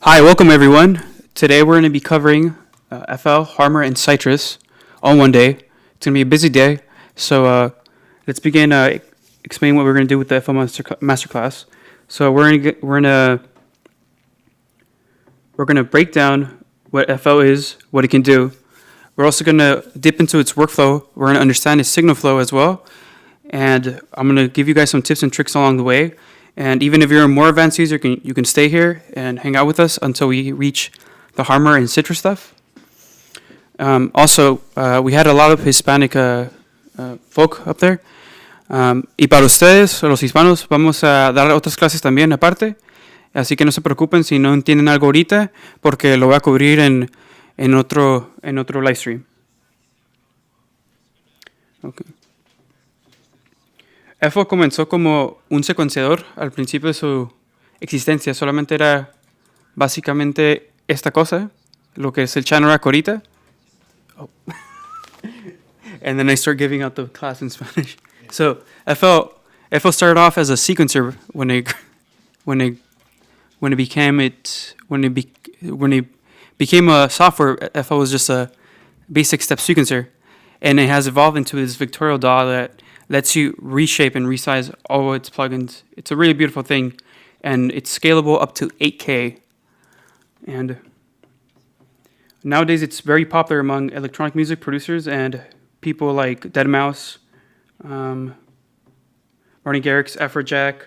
Hi, welcome everyone. Today we're going to be covering FL, Harmor, and Sytrus all in one day. It's going to be a busy day, so let's begin explaining what we're going to do with the FL Masterclass. So we're gonna break down what FL is, what it can do. We're also going to dip into its workflow. We're going to understand its signal flow as well, and I'm going to give you guys some tips and tricks along the way. And even if you're a more advanced user, you can stay here and hang out with us until we reach the Harmor and Sytrus stuff. Also, we had a lot of Hispanic folk up there. Y para ustedes, los hispanos, vamos a dar otras clases también aparte. Así que no se preocupen si no entienden algo ahorita, porque lo voy a cubrir en otro live stream. Okay. FL comenzó como un secuenciador al principio de su existencia. Solamente era básicamente esta cosa, lo que es el channel rack ahorita. Oh. And then I start giving out the class in Spanish. Yeah. So FL started off as a sequencer when it became a software. FL was just a basic step sequencer, and it has evolved into this vectorial DAW that lets you reshape and resize all its plugins. It's a really beautiful thing, and it's scalable up to 8K. And nowadays, it's very popular among electronic music producers and people like Deadmau5, Martin Garrix, Afrojack.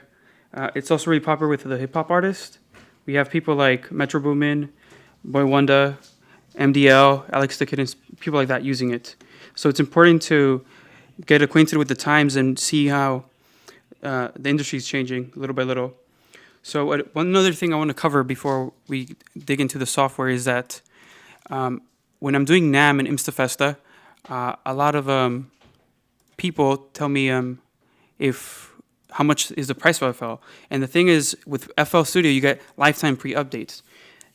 It's also really popular with the hip-hop artists. We have people like Metro Boomin, Boy Wonder, MDL, Alex the Kid, and people like that using it. So it's important to get acquainted with the times and see how the industry is changing little by little. So one other thing I want to cover before we dig into the software is that when I'm doing NAMM and Imstafesta, a lot of people tell me how much is the price of FL. And the thing is, with FL Studio, you get lifetime free updates.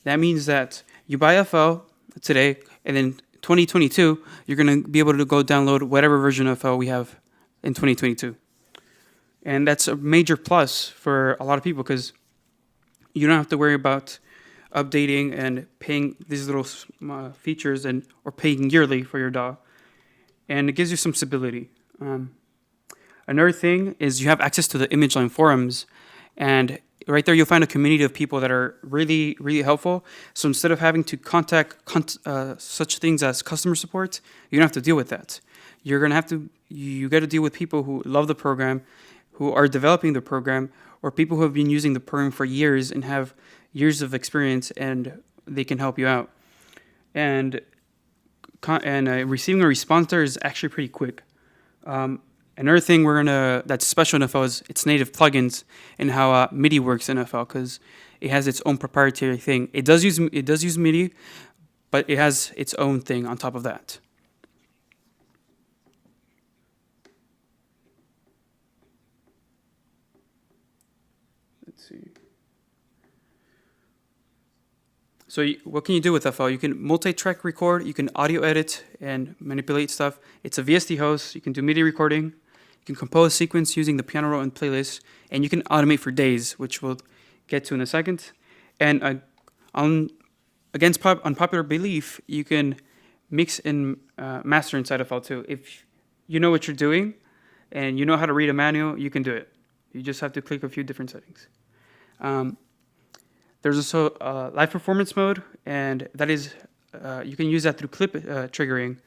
That means that you buy FL today, and then 2022, you're going to be able to go download whatever version of FL we have in 2022. And that's a major plus for a lot of people because you don't have to worry about updating and paying these little features or paying yearly for your DAW. And it gives you some stability. Another thing is you have access to the ImageLine forums, and right there you'll find a community of people that are really, really helpful. So instead of having to contact such things as customer support, you don't have to deal with that. You got to deal with people who love the program, who are developing the program, or people who have been using the program for years and have years of experience, and they can help you out. And receiving a response there is actually pretty quick. Another thing that's special in FL is its native plugins and how MIDI works in FL, because it has its own proprietary thing. It does use MIDI, but it has its own thing on top of that. Let's see. So what can you do with FL? You can multi-track record, you can audio edit and manipulate stuff. It's a VST host, you can do MIDI recording, you can compose sequence using the piano roll and playlist, and you can automate for days, which we'll get to in a second. And against unpopular belief, you can mix and master inside FL too. If you know what you're doing and you know how to read a manual, you can do it. You just have to click a few different settings. There's also live performance mode, and that is, you can use that through clip triggering.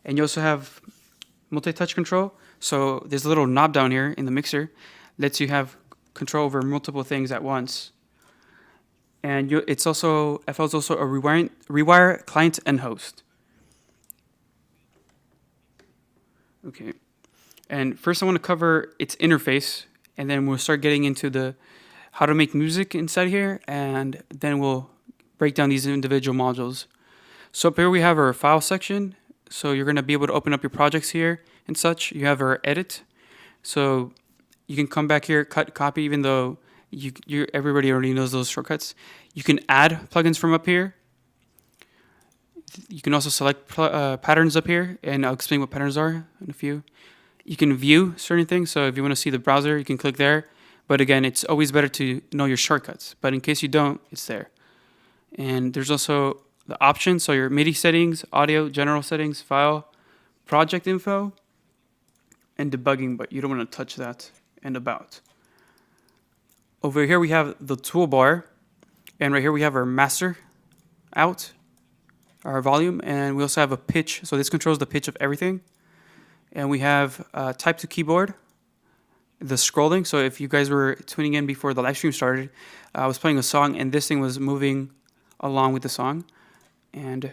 And you also have multi-touch control. So there's a little knob down here in the mixer, lets you have control over multiple things at once. And FL is also a rewire client and host. Okay. And first I want to cover its interface, and then we'll start getting into how to make music inside here, and then we'll break down these individual modules. So up here we have our file section. So you're going to be able to open up your projects here and such. You have our edit. So you can come back here, cut, copy, even though everybody already knows those shortcuts. You can add plugins from up here. You can also select patterns up here, and I'll explain what patterns are in a few. You can view certain things. So if you want to see the browser, you can click there. But again, it's always better to know your shortcuts. But in case you don't, it's there. And there's also the options, so your MIDI settings, audio, general settings, file, project info, and debugging, but you don't want to touch that, and about. Over here we have the toolbar, and right here we have our master out, our volume, and we also have a pitch, so this controls the pitch of everything. And we have type to keyboard, the scrolling, so if you guys were tuning in before the live stream started, I was playing a song and this thing was moving along with the song, and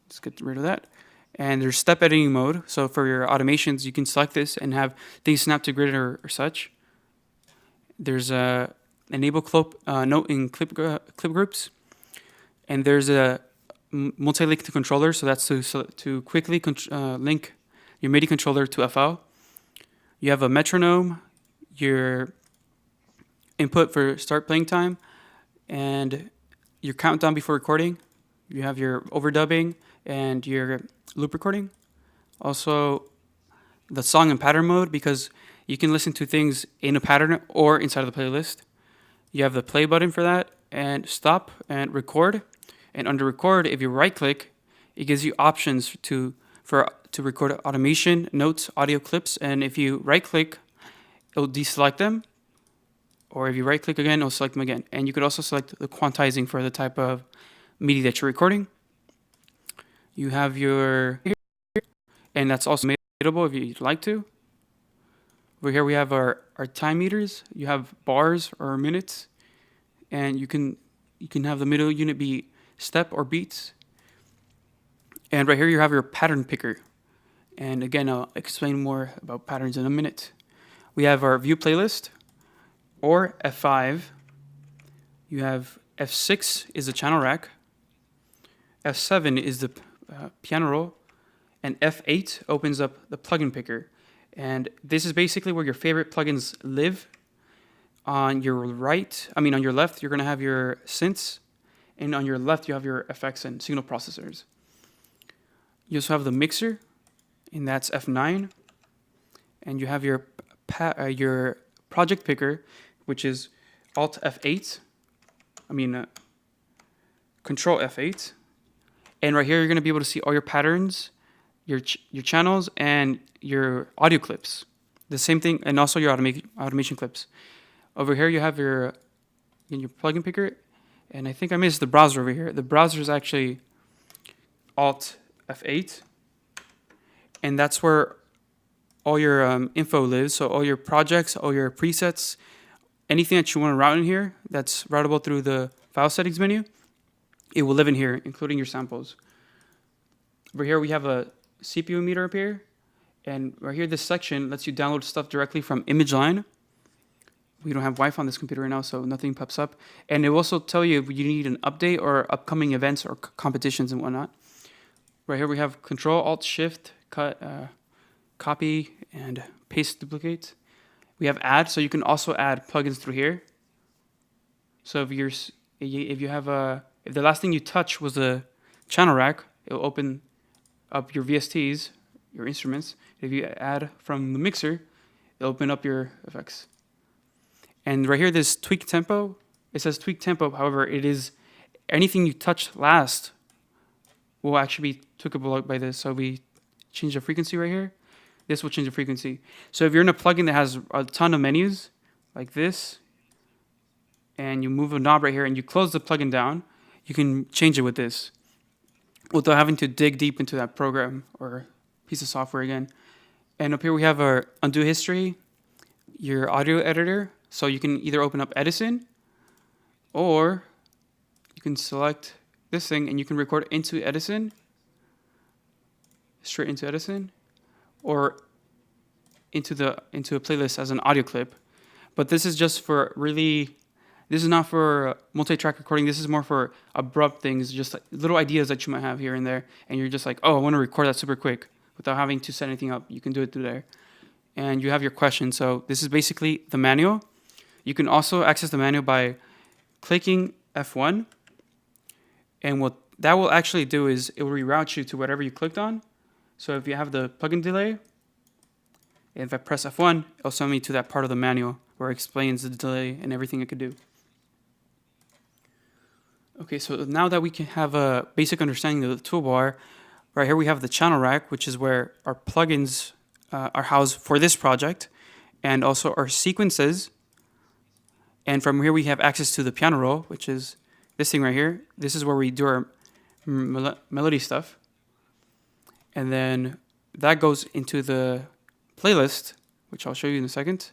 let's get rid of that. And there's step editing mode, so for your automations you can select this and have things snap to grid or such. There's a enable note in clip groups, and there's a multi-link to controller, so that's to quickly link your MIDI controller to FL. You have a metronome, your input for start playing time, and your countdown before recording. You have your overdubbing and your loop recording. Also, the song and pattern mode, because you can listen to things in a pattern or inside of the playlist. You have the play button for that, and stop and record. And under record, if you right click, it gives you options to record automation, notes, audio clips, and if you right click, it'll deselect them. Or if you right click again, it'll select them again. And you could also select the quantizing for the type of MIDI that you're recording. You have your, and that's also madeable if you'd like to. Over here we have our time meters. You have bars or minutes, and you can have the middle unit be step or beats. And right here you have your pattern picker. And again, I'll explain more about patterns in a minute. We have our view playlist, or F5. You have F6 is the channel rack. F7 is the piano roll. And F8 opens up the plugin picker. And this is basically where your favorite plugins live. On your left, you're going to have your synths. And on your left, you have your effects and signal processors. You also have the mixer, and that's F9. And you have your project picker, which is Alt F8. Control F8. And right here, you're going to be able to see all your patterns, your channels, and your audio clips. The same thing, and also your automation clips. Over here, you have your plugin picker, and I think I missed the browser over here. The browser is actually Alt F8, and that's where all your info lives. So all your projects, all your presets, anything that you want to route in here that's routable through the file settings menu, it will live in here, including your samples. Over here, we have a CPU meter up here. And right here, this section lets you download stuff directly from ImageLine. We don't have Wi-Fi on this computer right now, so nothing pops up. And it will also tell you if you need an update or upcoming events or competitions and whatnot. Right here, we have Control, Alt, Shift, cut, copy, and paste, duplicate. We have Add, so you can also add plugins through here. So if the last thing you touch was the channel rack, it'll open up your VSTs, your instruments. If you add from the mixer, it'll open up your effects. And right here, this tweak tempo. It says tweak tempo. However, it is anything you touch last will actually be tweakable by this. So we change the frequency right here. This will change the frequency. So if you're in a plugin that has a ton of menus like this, and you move a knob right here and you close the plugin down, you can change it with this without having to dig deep into that program or piece of software again. And up here we have our undo history, your audio editor. So you can either open up Edison, or you can select this thing and you can record into Edison, straight into Edison, or into a playlist as an audio clip. But this is just for this is not for multi-track recording. This is more for abrupt things, just like little ideas that you might have here and there. And you're just like, oh, I want to record that super quick without having to set anything up. You can do it through there. And you have your question. So this is basically the manual. You can also access the manual by clicking F1. And what that will actually do is it will reroute you to whatever you clicked on. So if you have the plugin delay, if I press F1, it'll send me to that part of the manual where it explains the delay and everything it could do. Okay, so now that we can have a basic understanding of the toolbar, right here we have the channel rack, which is where our plugins are housed for this project, and also our sequences. And from here we have access to the piano roll, which is this thing right here. This is where we do our melody stuff. And then that goes into the playlist, which I'll show you in a second.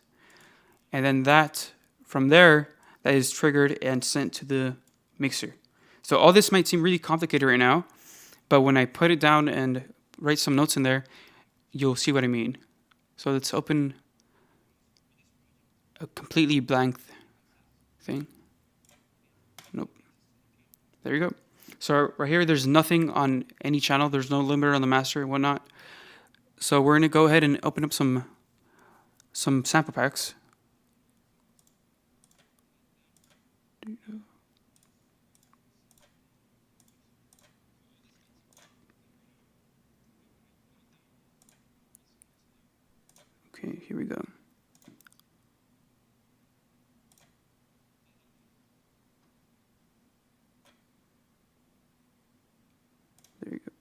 And then that, from there, that is triggered and sent to the mixer. So all this might seem really complicated right now, but when I put it down and write some notes in there, you'll see what I mean. So let's open a completely blank thing. Nope. There you go. So right here, there's nothing on any channel. There's no limiter on the master and whatnot. So we're gonna go ahead and open up some sample packs. Okay, here we go. There you go.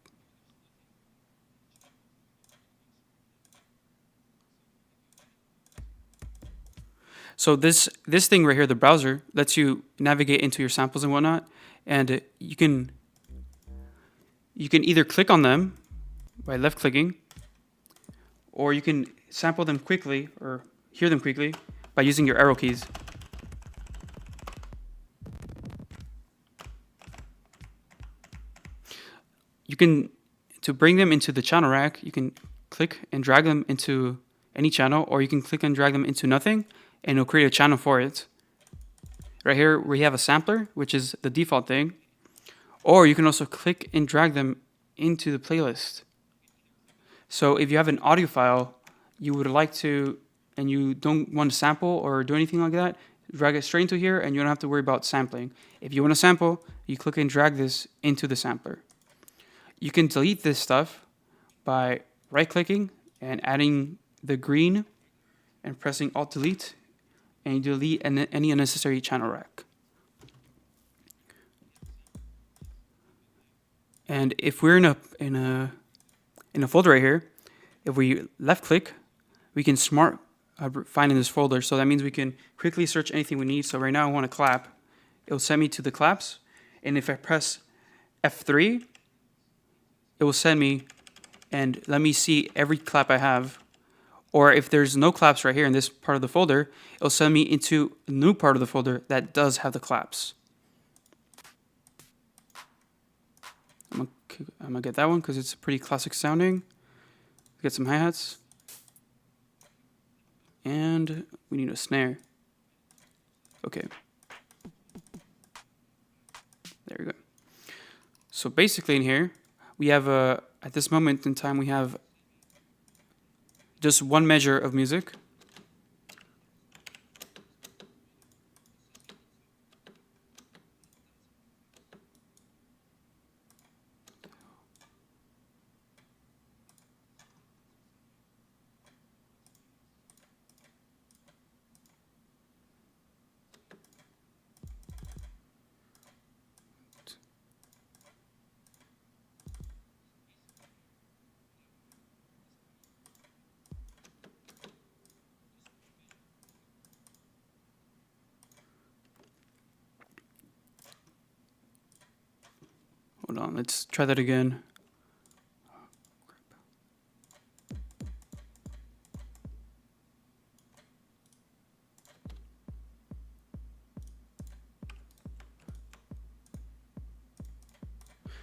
So this thing right here, the browser, lets you navigate into your samples and whatnot, and you can either click on them by left clicking, or you can sample them quickly or hear them quickly by using your arrow keys. You can, to bring them into the channel rack, you can click and drag them into any channel, or you can click and drag them into nothing, and it'll create a channel for it. Right here, we have a sampler, which is the default thing, or you can also click and drag them into the playlist. So if you have an audio file you would like to, and you don't want to sample or do anything like that, drag it straight into here, and you don't have to worry about sampling. If you want to sample, you click and drag this into the sampler. You can delete this stuff by right-clicking and adding the green and pressing Alt-Delete, and you delete any unnecessary channel rack. And if we're in a folder right here, if we left-click, we can smart find in this folder. So that means we can quickly search anything we need. So right now I want a clap. It will send me to the claps, and if I press F3, it will send me and let me see every clap I have. Or if there's no claps right here in this part of the folder, it'll send me into a new part of the folder that does have the claps. I'm gonna get that one because it's pretty classic sounding. Get some hi-hats. And we need a snare. Okay. There we go. So basically in here, we have at this moment in time, we have just one measure of music. Hold on, let's try that again.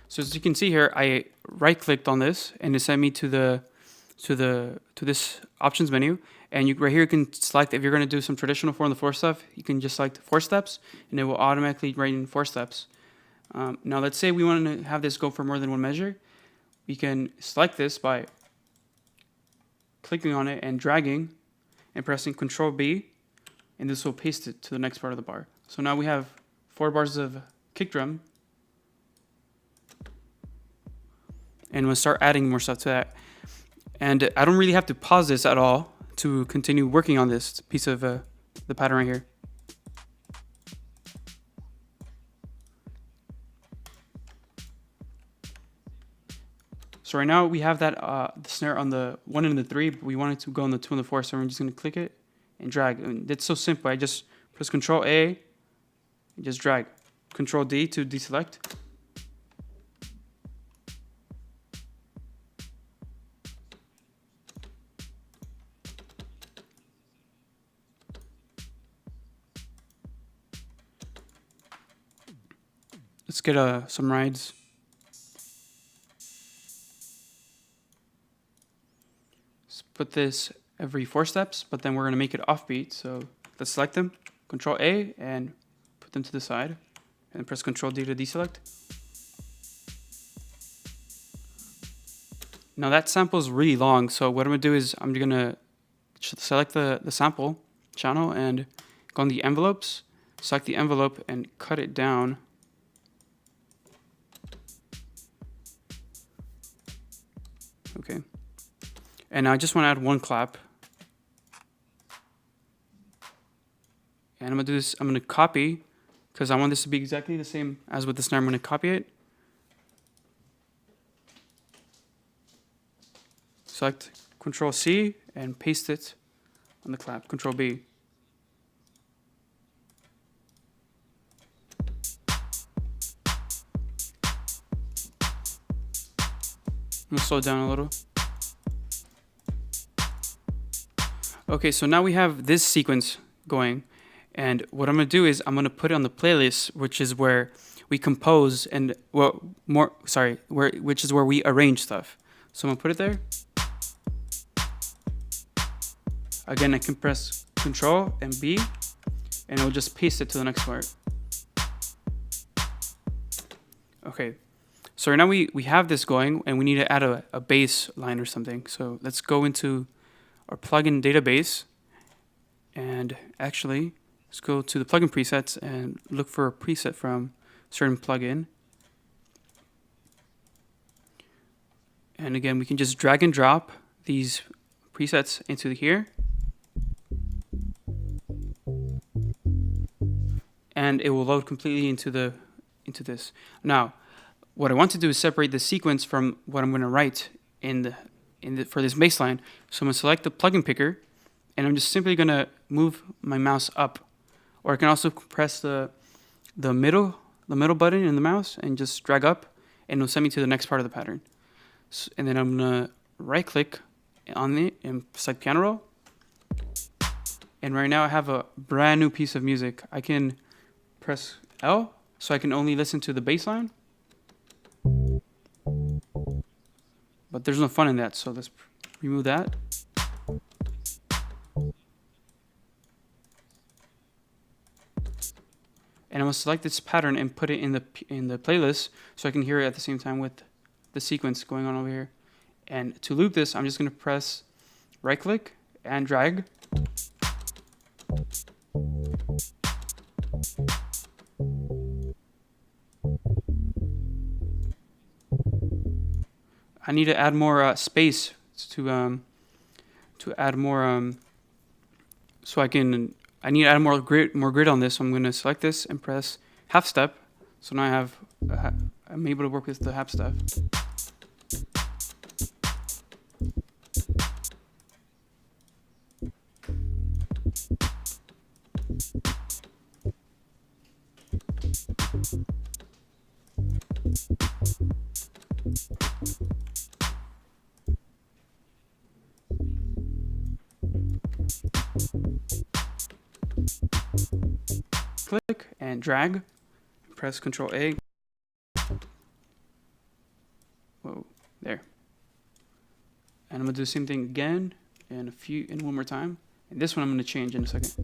So as you can see here, I right-clicked on this, and it sent me to this options menu. And right here, you can select if you're going to do some traditional 4-on-the-4 stuff. You can just select 4 steps, and it will automatically write in 4 steps. Now, let's say we want to have this go for more than one measure. We can select this by clicking on it and dragging, and pressing Control B, and this will paste it to the next part of the bar. So now we have 4 bars of kick drum. And we'll start adding more stuff to that. And I don't really have to pause this at all to continue working on this piece of the pattern right here. So right now we have that the snare on the 1 and the 3, but we want it to go on the 2 and the 4, so we're just going to click it and drag. And it's so simple. I just press Control A and just drag. Control D to deselect. Let's get some rides. Let's put this every 4 steps, but then we're going to make it offbeat. So let's select them, Control A, and put them to the side, and press Control D to deselect. Now that sample is really long, so what I'm going to do is I'm going to select the sample channel and go on the envelopes, select the envelope, and cut it down. Okay, and I just want to add 1 clap, and I'm gonna do this. I'm gonna copy because I want this to be exactly the same as with the snare. I'm gonna copy it, select Control C, and paste it on the clap. Control B. I'm gonna slow it down a little. Okay, so now we have this sequence going, and what I'm gonna do is I'm gonna put it on the playlist, which is where we compose and which is where we arrange stuff. So I'm gonna put it there. Again, I can press Control and B, and it'll just paste it to the next part. Okay. So right now we have this going, and we need to add a bass line or something. So let's go into our plugin database, and actually let's go to the plugin presets and look for a preset from a certain plugin. And again, we can just drag and drop these presets into here, and it will load completely into this. Now, what I want to do is separate the sequence from what I'm going to write for this bass line. So I'm going to select the plugin picker, and I'm just simply going to move my mouse up, or I can also press the middle button in the mouse and just drag up, and it'll send me to the next part of the pattern. So, and then I'm going to right click on it and select piano roll. And right now I have a brand new piece of music. I can press L, so I can only listen to the bass line. But there's no fun in that, so let's remove that. And I'm gonna select this pattern and put it in the playlist, so I can hear it at the same time with the sequence going on over here. And to loop this, I'm just gonna press right click and drag. I need to add more space to add more so I need to add more grid on this. So I'm going to select this and press half step. So now I'm able to work with the half step. Click and drag, press Control A. Whoa, there. And I'm gonna do the same thing again and one more time. And this one I'm gonna change in a second.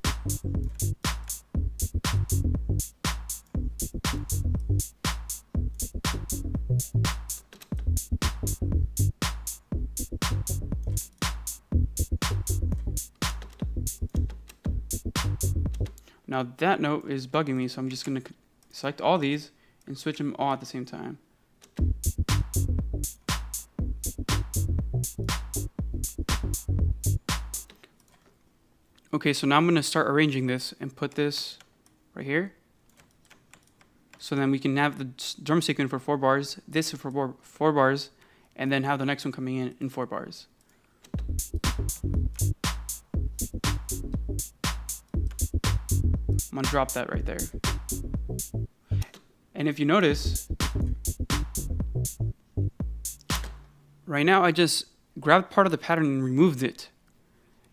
Now that note is bugging me, so I'm just going to select all these and switch them all at the same time. Okay, so now I'm going to start arranging this and put this right here. So then we can have the drum sequence for 4 bars, this for 4 bars, and then have the next one coming in 4 bars. I'm gonna drop that right there. And if you notice, right now I just grabbed part of the pattern and removed it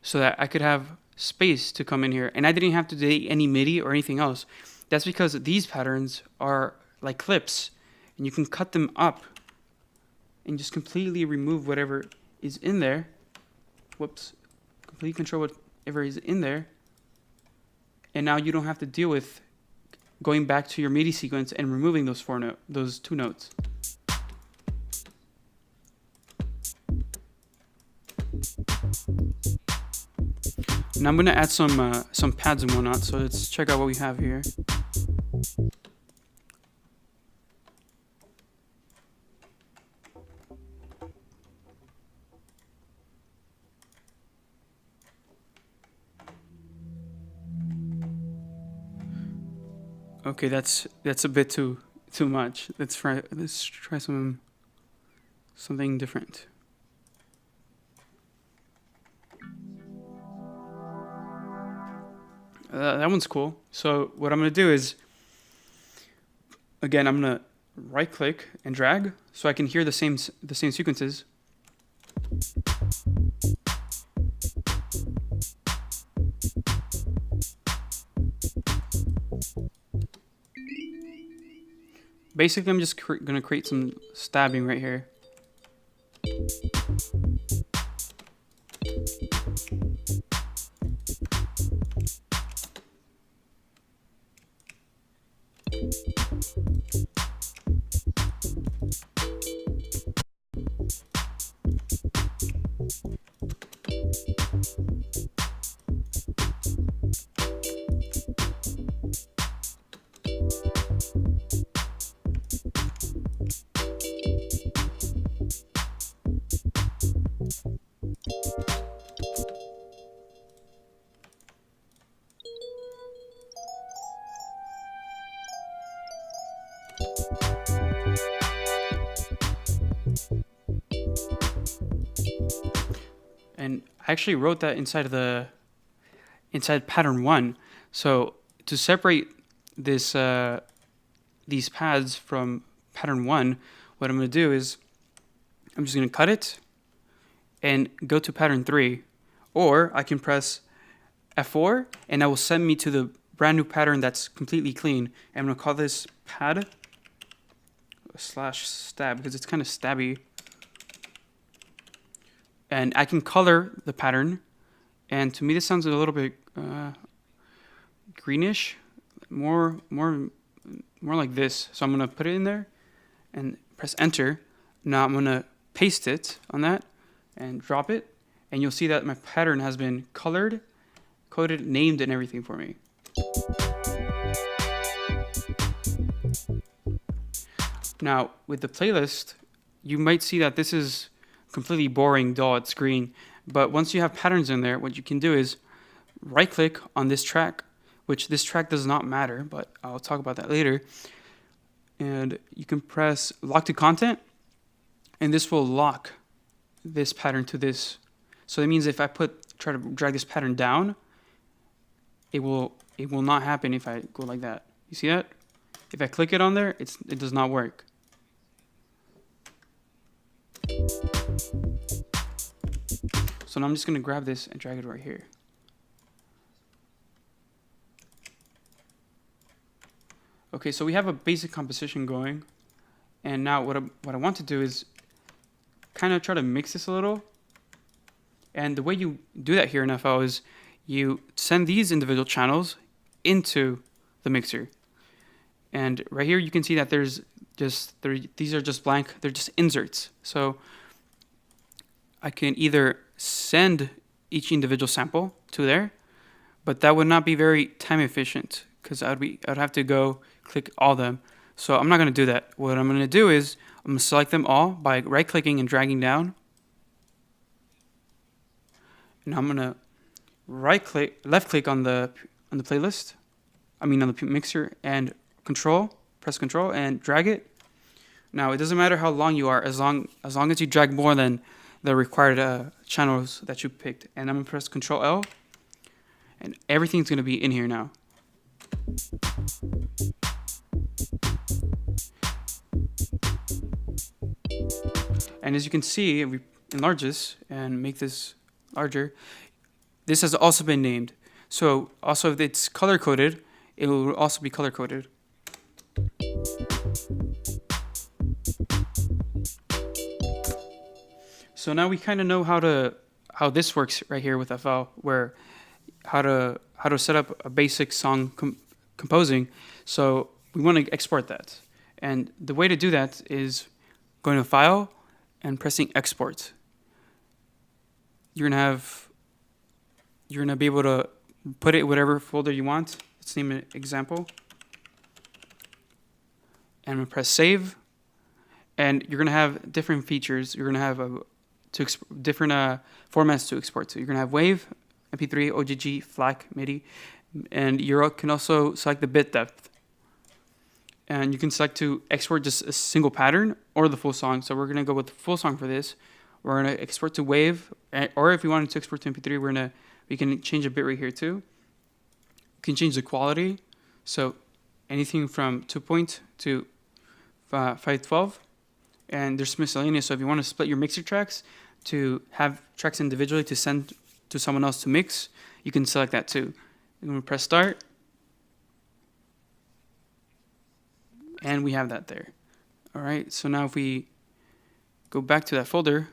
so that I could have space to come in here, and I didn't have to do any MIDI or anything else. That's because these patterns are like clips, and you can cut them up and just completely remove whatever is in there. Whoops. Completely control whatever is in there. And now you don't have to deal with going back to your MIDI sequence and removing those 2 notes. Now I'm gonna add some pads and whatnot. So let's check out what we have here. Okay, that's a bit too much. Let's try something different. That one's cool. So what I'm gonna do is, again, I'm gonna right click and drag so I can hear the same sequences. Basically, I'm just gonna create some stabbing right here. And I actually wrote that inside pattern 1. So to separate this these pads from pattern 1, what I'm going to do is I'm just going to cut it and go to pattern 3, or I can press F4 and that will send me to the brand new pattern that's completely clean. And I'm going to call this pad /stab because it's kind of stabby. And I can color the pattern, and to me this sounds a little bit greenish, more like this. So I'm gonna put it in there and press enter. Now I'm gonna paste it on that and drop it, and you'll see that my pattern has been colored, coded, named, and everything for me. Now with the playlist, you might see that this is completely boring, dull, it's green. But once you have patterns in there, what you can do is right click on this track, which this track does not matter, but I'll talk about that later. And you can press lock to content, and this will lock this pattern to this. So that means if I try to drag this pattern down, it will not happen if I go like that. You see that? If I click it on there, it does not work. So now I'm just going to grab this and drag it right here. Okay, so we have a basic composition going. And now what I want to do is kind of try to mix this a little. And the way you do that here in FL is you send these individual channels into the mixer. And right here you can see that these are just blank, they're just inserts. So I can either send each individual sample to there, but that would not be very time efficient because I'd have to go click all of them. So I'm not going to do that. What I'm going to do is I'm going to select them all by right clicking and dragging down. And I'm going to left click on the playlist. On the mixer and press control and drag it. Now it doesn't matter how long you are, as long as you drag more than the required channels that you picked. And I'm gonna press Control L, and everything's gonna be in here now. And as you can see, if we enlarge this and make this larger, this has also been named. So also if it's color coded, it will also be color coded. So now we kind of know how this works right here with FL, where how to set up a basic song composing. So we want to export that, and the way to do that is going to File and pressing Export. You're gonna be able to put it in whatever folder you want. Let's name it example, and I'm gonna press Save. And you're gonna have different features. You're gonna have different formats to export to. You're gonna have WAV, MP3, OGG, FLAC, MIDI, and you can also select the bit depth. And you can select to export just a single pattern or the full song. So we're gonna go with the full song for this. We're gonna export to WAV, or if you wanted to export to MP3, we can change a bit rate here too. You can change the quality, so anything from 2 to 512. And there's miscellaneous, so if you want to split your mixer tracks to have tracks individually to send to someone else to mix, you can select that too. I'm going to press Start, and we have that there. All right, so now if we go back to that folder,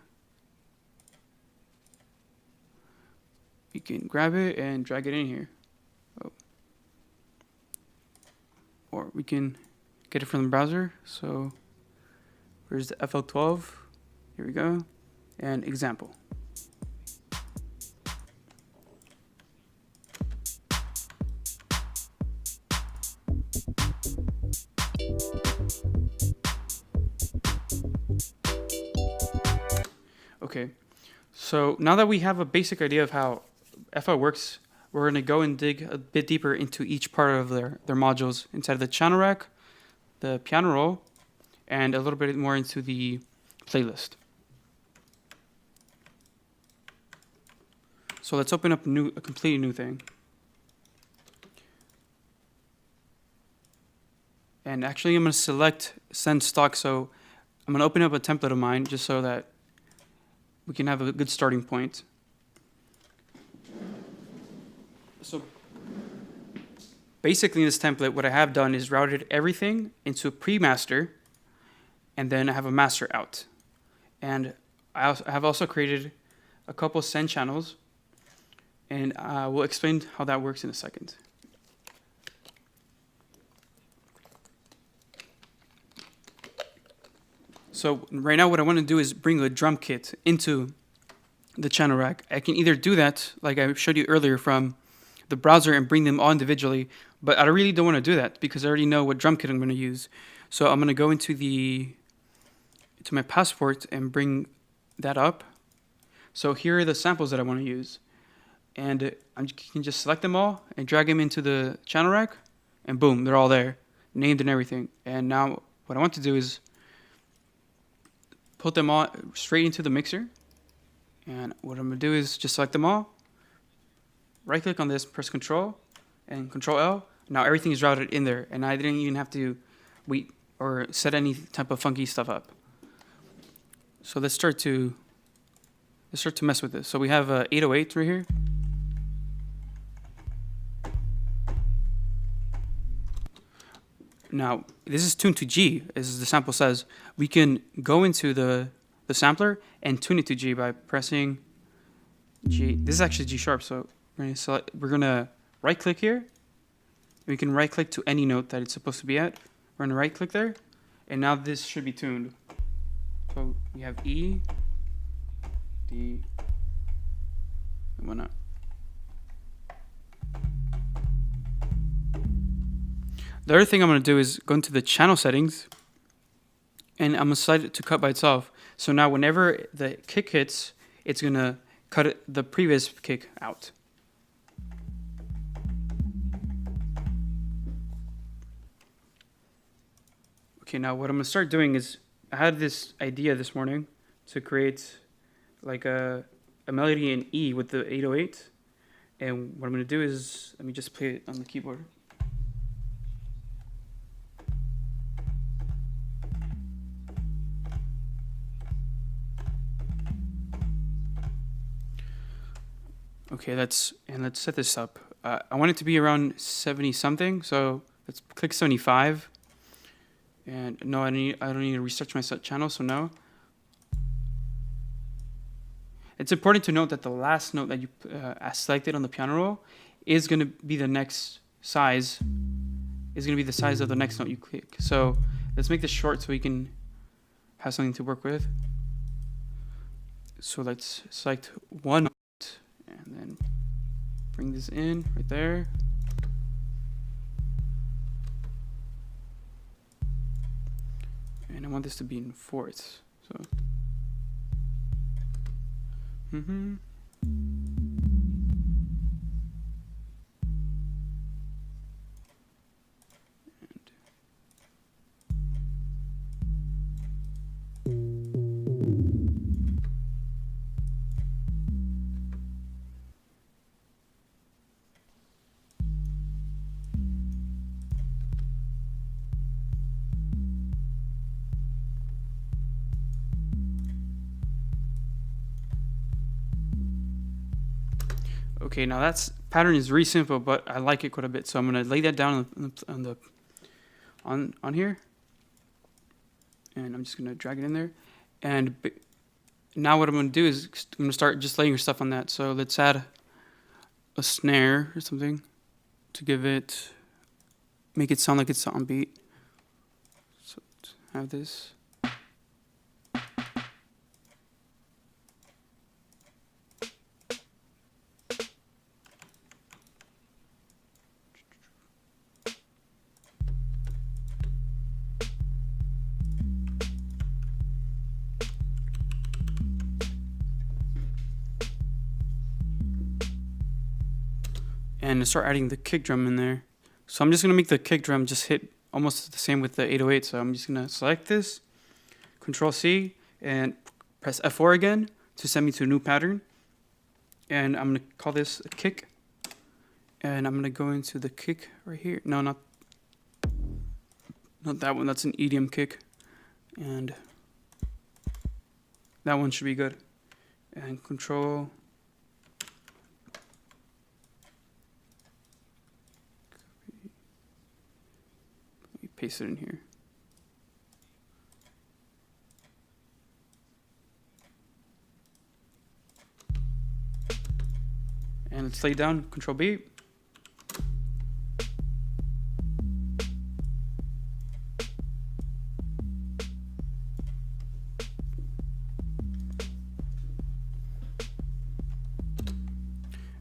we can grab it and drag it in here. Oh. Or we can get it from the browser. So where's the FL12? Here we go. And example. Okay, so now that we have a basic idea of how FL works, we're going to go and dig a bit deeper into each part of their modules inside of the channel rack, the piano roll, and a little bit more into the playlist. So let's open up a completely new thing. And actually I'm going to select send stock, so I'm going to open up a template of mine just so that we can have a good starting point. So basically in this template, what I have done is routed everything into a pre-master, and then I have a master out. And I have also created a couple send channels, and we'll explain how that works in a second. So right now what I want to do is bring a drum kit into the channel rack. I can either do that, like I showed you earlier, from the browser and bring them all individually, but I really don't want to do that because I already know what drum kit I'm going to use. So I'm going to go into my passport and bring that up. So here are the samples that I want to use. And I can just select them all and drag them into the channel rack, and boom, they're all there, named and everything. And now what I want to do is put them all straight into the mixer. And what I'm going to do is just select them all, right click on this, press Control and Control L. Now everything is routed in there, and I didn't even have to wait or set any type of funky stuff up. So let's start to mess with this. So we have 808 right here. Now, this is tuned to G, as the sample says. We can go into the sampler and tune it to G by pressing G. This is actually G sharp, so we're gonna right click here. We can right click to any note that it's supposed to be at. We're gonna right click there, and now this should be tuned. So we have E, D, and whatnot. The other thing I'm going to do is go into the channel settings, and I'm going to slide it to cut by itself. So now whenever the kick hits, it's going to cut the previous kick out. Okay, now what I'm going to start doing is I had this idea this morning to create like a melody in E with the 808. And what I'm going to do is, let me just play it on the keyboard. Okay, let's set this up. I want it to be around 70 something, so let's click 75. And no, I don't need to research my set channel, so no. It's important to note that the last note that you selected on the piano roll is going to be the next size. Is going to be the size of the next note you click. So let's make this short so we can have something to work with. So let's select one note and then bring this in right there. And I want this to be in fourths. So and okay, now that's pattern is really simple, but I like it quite a bit. So I'm gonna lay that down on here, and I'm just gonna drag it in there. And now what I'm gonna do is I'm gonna start just laying stuff on that. So let's add a snare or something to make it sound like it's on beat. So have this. And start adding the kick drum in there. So I'm just gonna make the kick drum just hit almost the same with the 808. So I'm just gonna select this, Control C, and press F4 again to send me to a new pattern. And I'm gonna call this a kick. And I'm gonna go into the kick right here. No, not that one. That's an EDM kick. And that one should be good. And Control. Paste it in here. And let's lay down, Control B.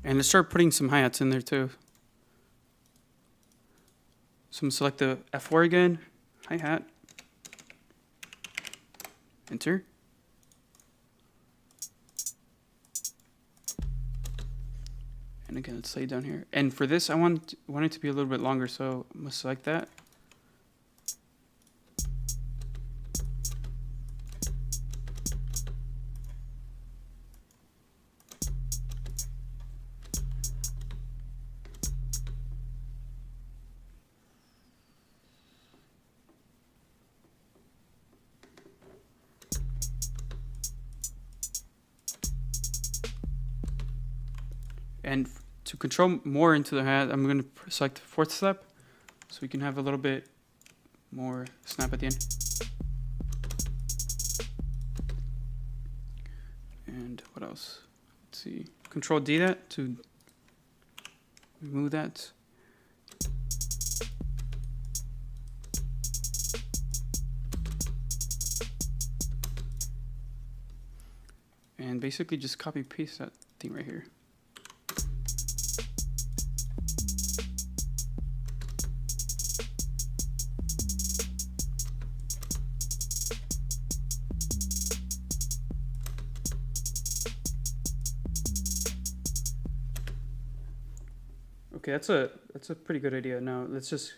And let's start putting some hi-hats in there too. So I'm going to select the F4 again, hi-hat, enter. And again, let's lay it down here. And for this, I want it to be a little bit longer, so I'm going to select that. And to control more into the hat, I'm going to select the fourth step so we can have a little bit more snap at the end. And what else? Let's see. Control D that to remove that. And basically just copy paste that thing right here. Okay, that's a pretty good idea. Now let's just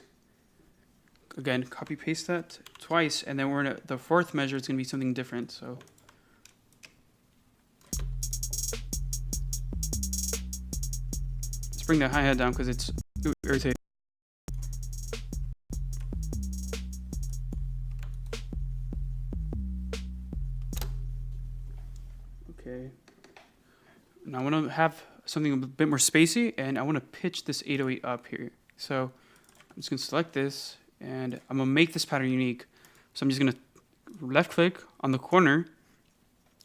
again copy paste that twice, and then we're gonna, the fourth measure is gonna be something different. So let's bring the hi-hat down because it's irritating. Okay. Now I want to have something a bit more spacey, and I want to pitch this 808 up here. So I'm just gonna select this, and I'm gonna make this pattern unique. So I'm just gonna left click on the corner,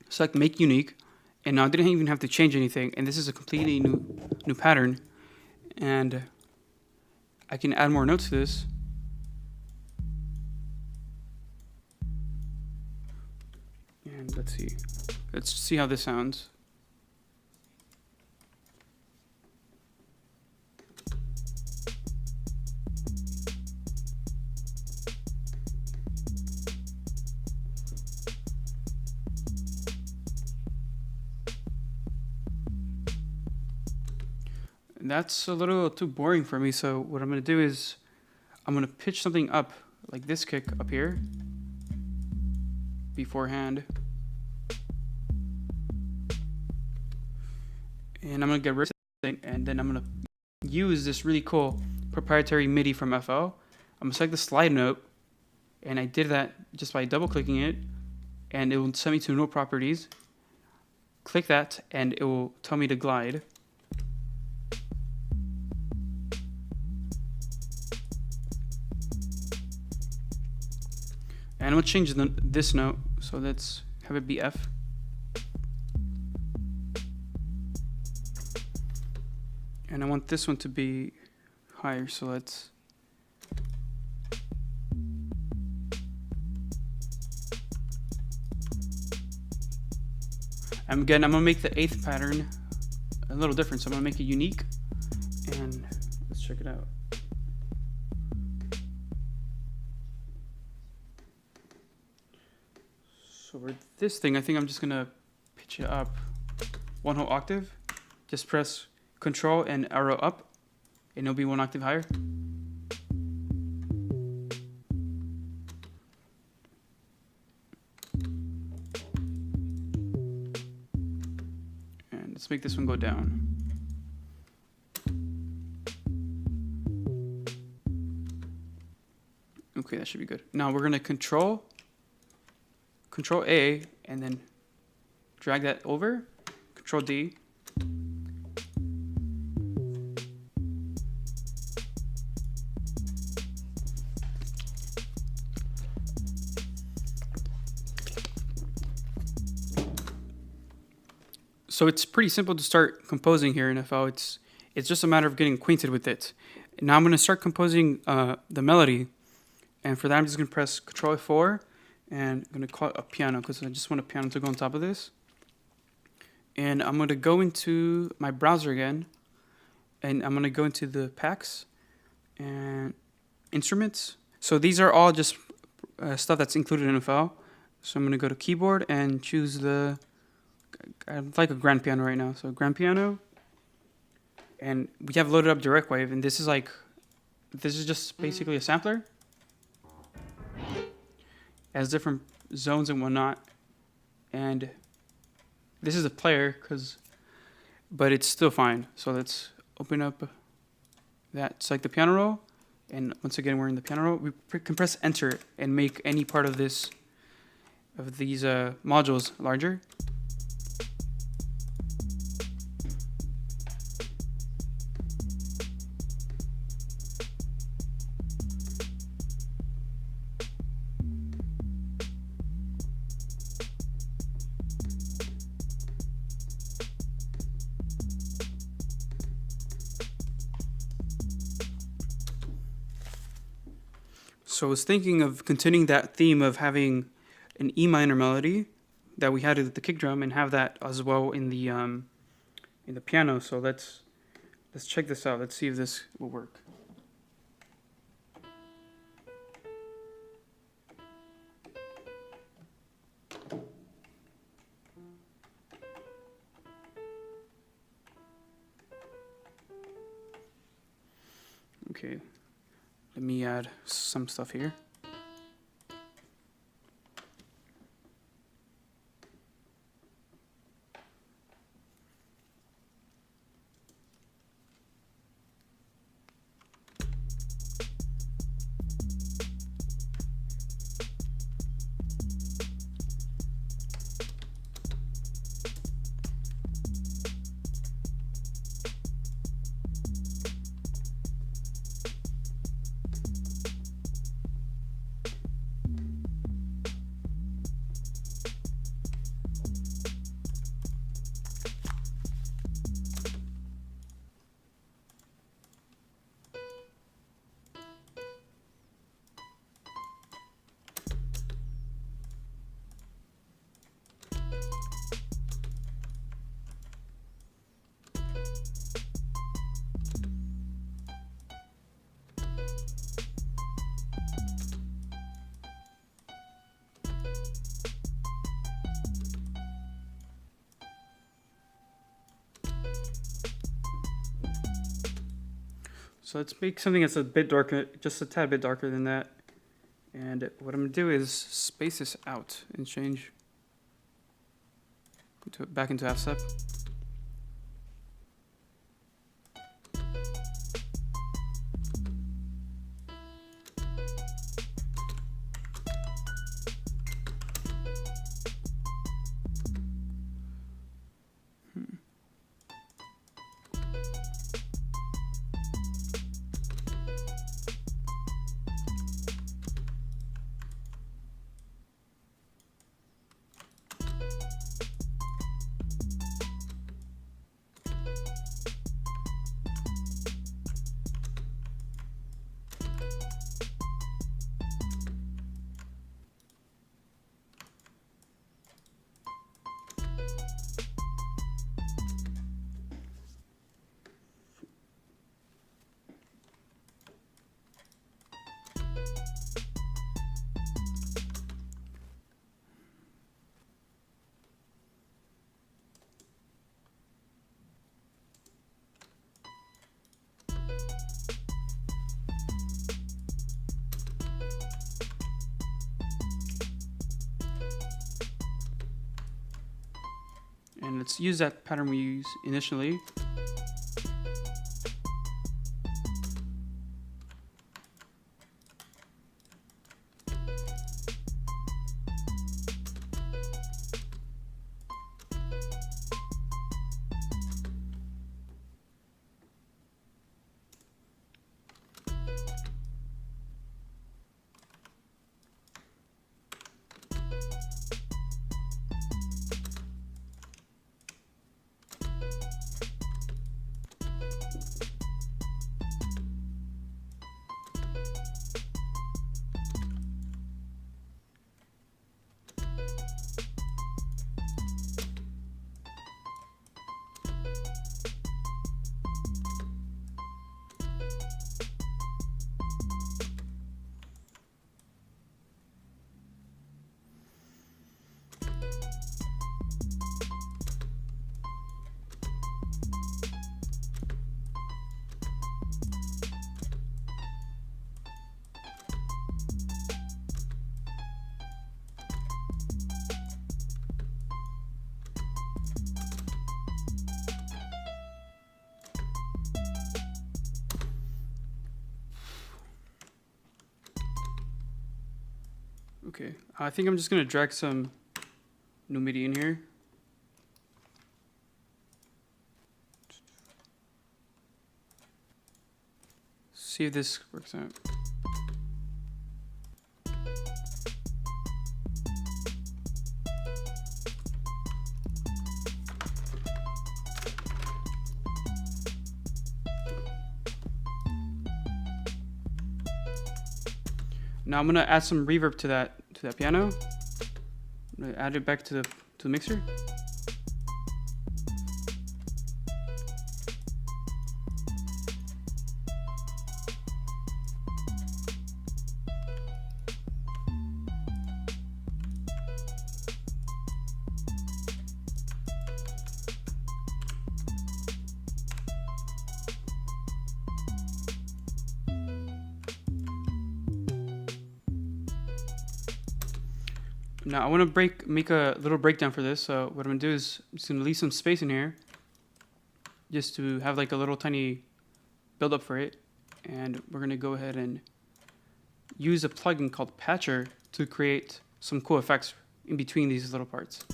select make unique, and now I didn't even have to change anything, and this is a completely new pattern, and I can add more notes to this. And let's see how this sounds. That's a little too boring for me, so what I'm going to do is I'm going to pitch something up, like this kick up here, beforehand. And I'm going to get rid of it, and then I'm going to use this really cool proprietary MIDI from FL. I'm going to select the slide note, and I did that just by double-clicking it, and it will send me to note properties. Click that, and it will tell me to glide. And I'm going to change this note, so let's have it be F. And I want this one to be higher, so let's... And again, I'm going to make the 8th pattern a little different, so I'm going to make it unique. And let's check it out. So for this thing, I think I'm just gonna pitch it up 1 whole octave. Just press Control and arrow up, and it'll be 1 octave higher. And let's make this one go down. Okay, that should be good. Now we're gonna Control A, and then drag that over, Control D. So it's pretty simple to start composing here in FL. It's just a matter of getting acquainted with it. Now I'm going to start composing the melody, and for that I'm just going to press Control F4. And I'm going to call it a piano because I just want a piano to go on top of this. And I'm going to go into my browser again. And I'm going to go into the packs and instruments. So these are all just stuff that's included in a file. So I'm going to go to keyboard and choose the... I'd like a grand piano right now. So grand piano. And we have loaded up direct wave. And this is just basically a sampler. Has different zones and whatnot, and this is a player but it's still fine. So let's open up that, select the piano roll, and once again we're in the piano roll. We can press enter and make any part of these modules larger. So I was thinking of continuing that theme of having an E minor melody that we had with the kick drum and have that as well in the piano. So let's check this out. Let's see if this will work. Okay, let me add some stuff here. So let's make something that's a bit darker, just a tad bit darker than that. And what I'm gonna do is space this out and change back into half step. And let's use that pattern we used initially. Okay, I think I'm just gonna drag some new MIDI in here. See if this works out. Now I'm gonna add some reverb to that piano. I'm gonna add it back to the mixer. Now I want to make a little breakdown for this. So what I'm gonna do is I'm just gonna leave some space in here, just to have like a little tiny build up for it. And we're gonna go ahead and use a plugin called Patcher to create some cool effects in between these little parts.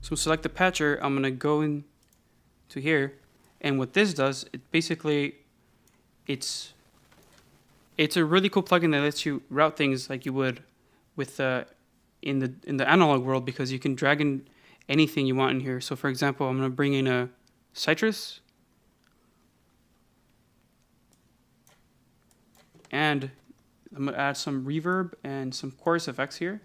So select the Patcher. I'm gonna go in to here, and what this does, it basically it's a really cool plugin that lets you route things like you would with in the analog world, because you can drag in anything you want in here. So for example, I'm going to bring in a Sytrus, and I'm going to add some reverb and some chorus effects here.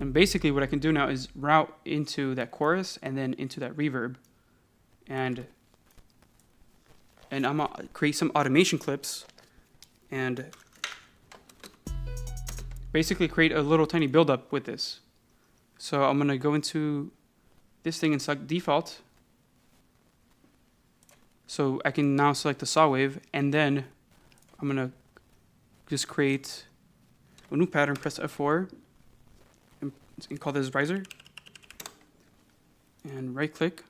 And basically what I can do now is route into that chorus and then into that reverb. And I'm gonna create some automation clips and basically create a little tiny buildup with this. So I'm gonna go into this thing and select default. So I can now select the saw wave, and then I'm gonna just create a new pattern, press F4, and call this riser, and right click.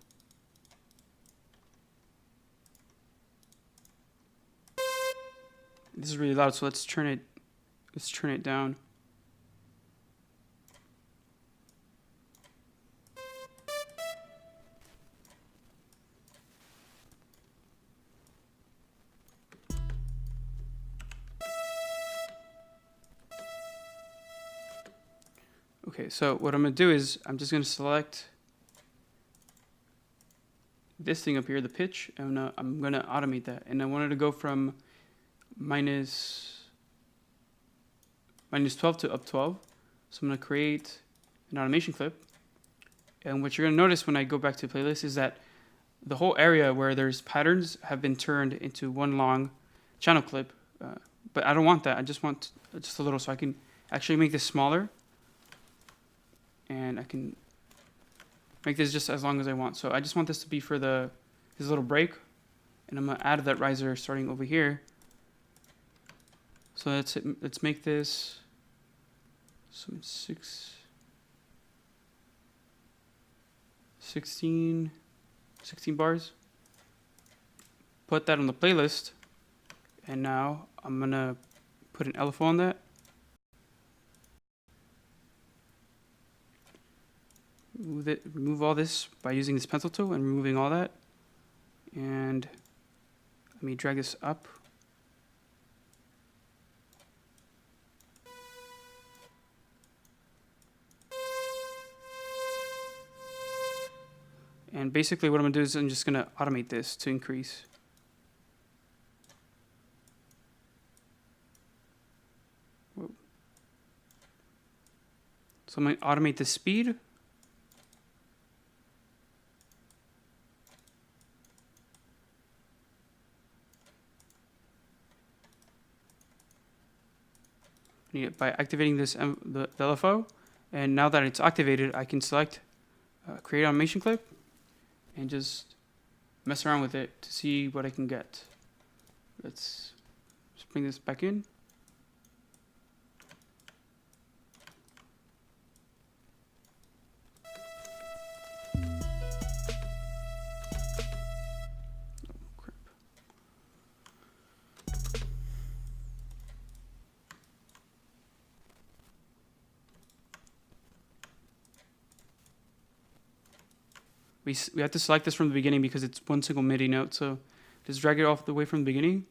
This is really loud, so let's turn it down. Okay, so what I'm gonna do is I'm just gonna select this thing up here, the pitch, and I'm gonna automate that. And I wanted to go from minus 12 to up 12. So I'm gonna create an automation clip. And what you're gonna notice when I go back to the playlist is that the whole area where there's patterns have been turned into one long channel clip. But I don't want that. I just want just a little, so I can actually make this smaller. And I can make this just as long as I want. So I just want this to be for this little break. And I'm gonna add that riser starting over here. So let's make this some 16 bars. Put that on the playlist. And now I'm gonna put an LFO on that. Remove all this by using this pencil tool and removing all that. And let me drag this up. And basically what I'm gonna do is I'm just gonna automate this to increase. Whoa. So I'm gonna automate the speed. By activating this the LFO, and now that it's activated, I can select create automation clip and just mess around with it to see what I can get. Let's just bring this back in. We have to select this from the beginning because it's one single MIDI note, so just drag it off the way from the beginning.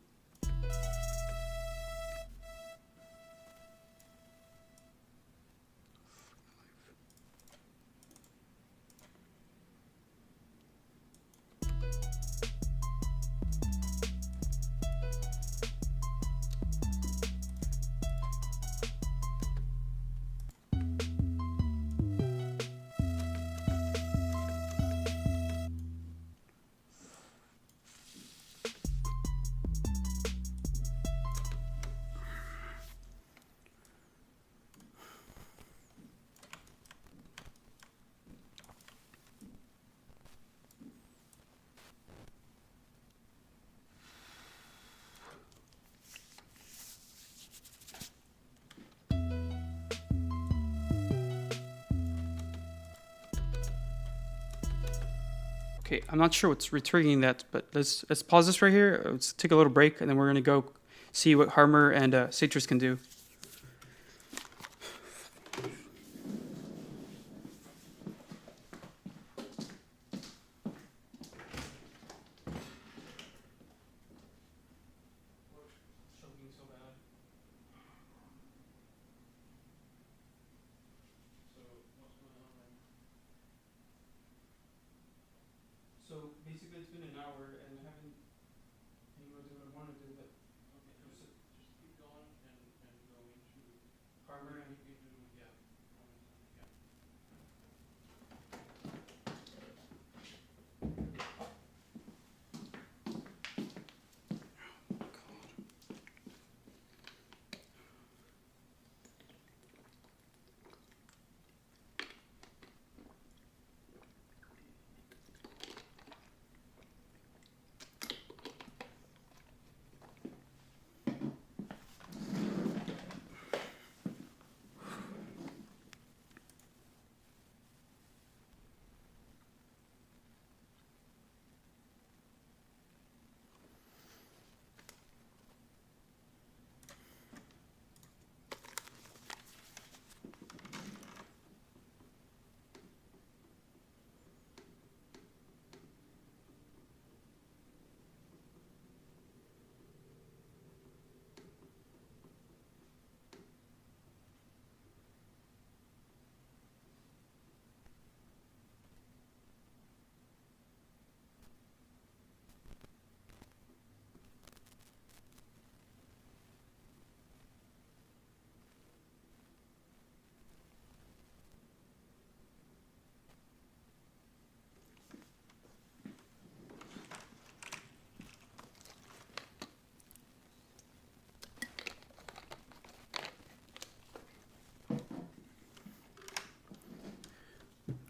Okay, I'm not sure what's retriggering that, but let's pause this right here. Let's take a little break, and then we're gonna go see what Harmor and Sytrus can do. So basically it's been an hour and I haven't been able to do what I want to do, but Okay, just keep going and go into Harmor and into yeah.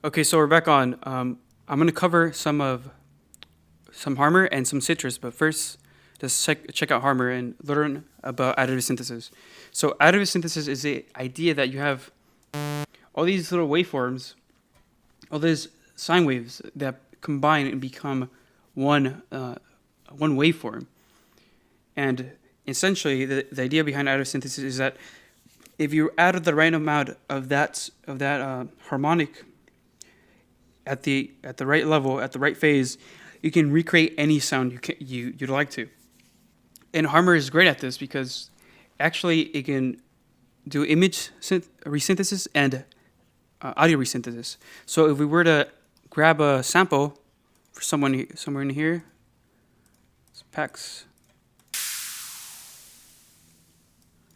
Okay, so we're back on. I'm gonna cover some Harmor and some Sytrus, but first, just check out Harmor and learn about additive synthesis. So additive synthesis is the idea that you have all these little waveforms, all these sine waves that combine and become one waveform. And essentially, the idea behind additive synthesis is that if you add the right amount of that harmonic at the right level, at the right phase, you can recreate any sound you'd like to. And Harmor is great at this because actually it can do image resynthesis and audio resynthesis. So if we were to grab a sample for somewhere in here, packs,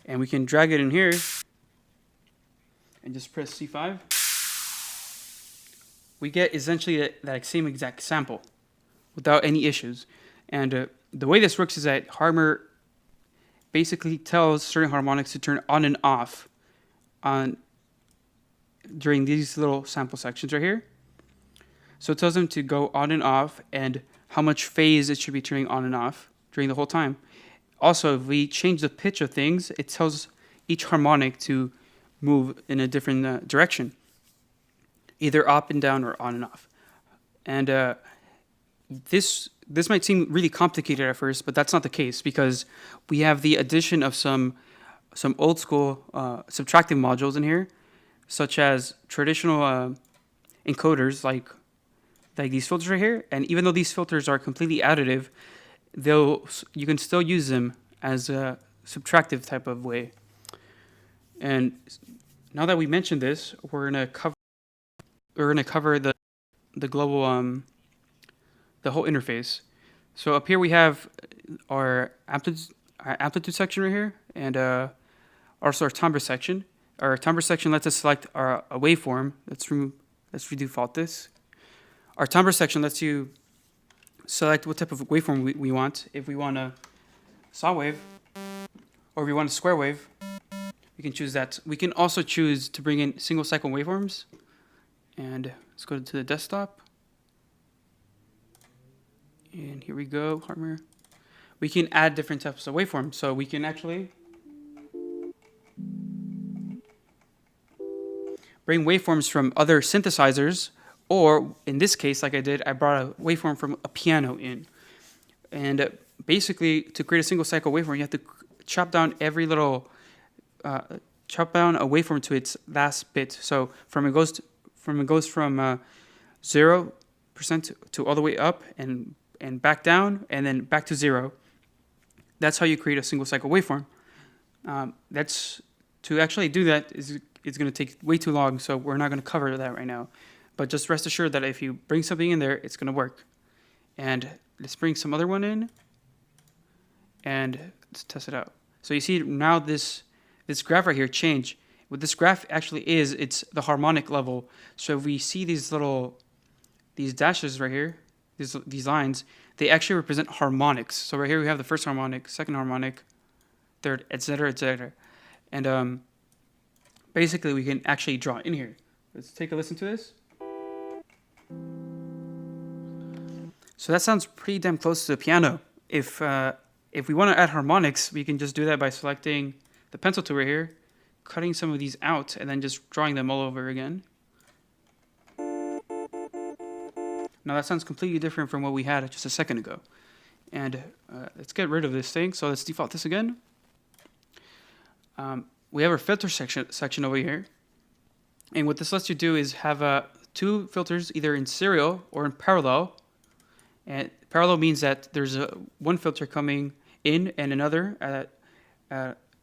and we can drag it in here and just press C5, we get essentially that same exact sample without any issues. And the way this works is that Harmor basically tells certain harmonics to turn on and off during these little sample sections right here. So it tells them to go on and off and how much phase it should be turning on and off during the whole time. Also, if we change the pitch of things, it tells each harmonic to move in a different direction, either up and down or on and off. And this might seem really complicated at first, but that's not the case because we have the addition of some old school subtractive modules in here, such as traditional encoders like these filters right here. And even though these filters are completely additive, you can still use them as a subtractive type of way. And now that we mentioned this, we're gonna cover the global the whole interface. So up here we have our amplitude section right here, and also our timbre section. Our timbre section lets us select a waveform. Let's redefault this. Our timbre section lets you select what type of waveform we want. If we want a saw wave, or if we want a square wave, we can choose that. We can also choose to bring in single cycle waveforms. And let's go to the desktop. And here we go, Harmor. We can add different types of waveforms. So we can actually bring waveforms from other synthesizers, or in this case, like I did, I brought a waveform from a piano in. And basically, to create a single cycle waveform, you have to chop down every little, chop down a waveform to its last bit. So it goes from 0% to all the way up and back down, and then back to 0. That's how you create a single cycle waveform. To actually do that it's going to take way too long, so we're not going to cover that right now. But just rest assured that if you bring something in there, it's going to work. And let's bring some other one in, and let's test it out. So you see now this graph right here change. What this graph actually is, it's the harmonic level. So if we see these dashes right here, these lines, they actually represent harmonics. So right here we have the first harmonic, second harmonic, third, etc., etc. And basically we can actually draw in here. Let's take a listen to this. So that sounds pretty damn close to the piano. If we want to add harmonics, we can just do that by selecting the pencil tool right here, cutting some of these out, and then just drawing them all over again. Now that sounds completely different from what we had just a second ago. And let's get rid of this thing. So let's default this again. We have our filter section over here. And what this lets you do is have two filters either in serial or in parallel. And parallel means that there's one filter coming in and another,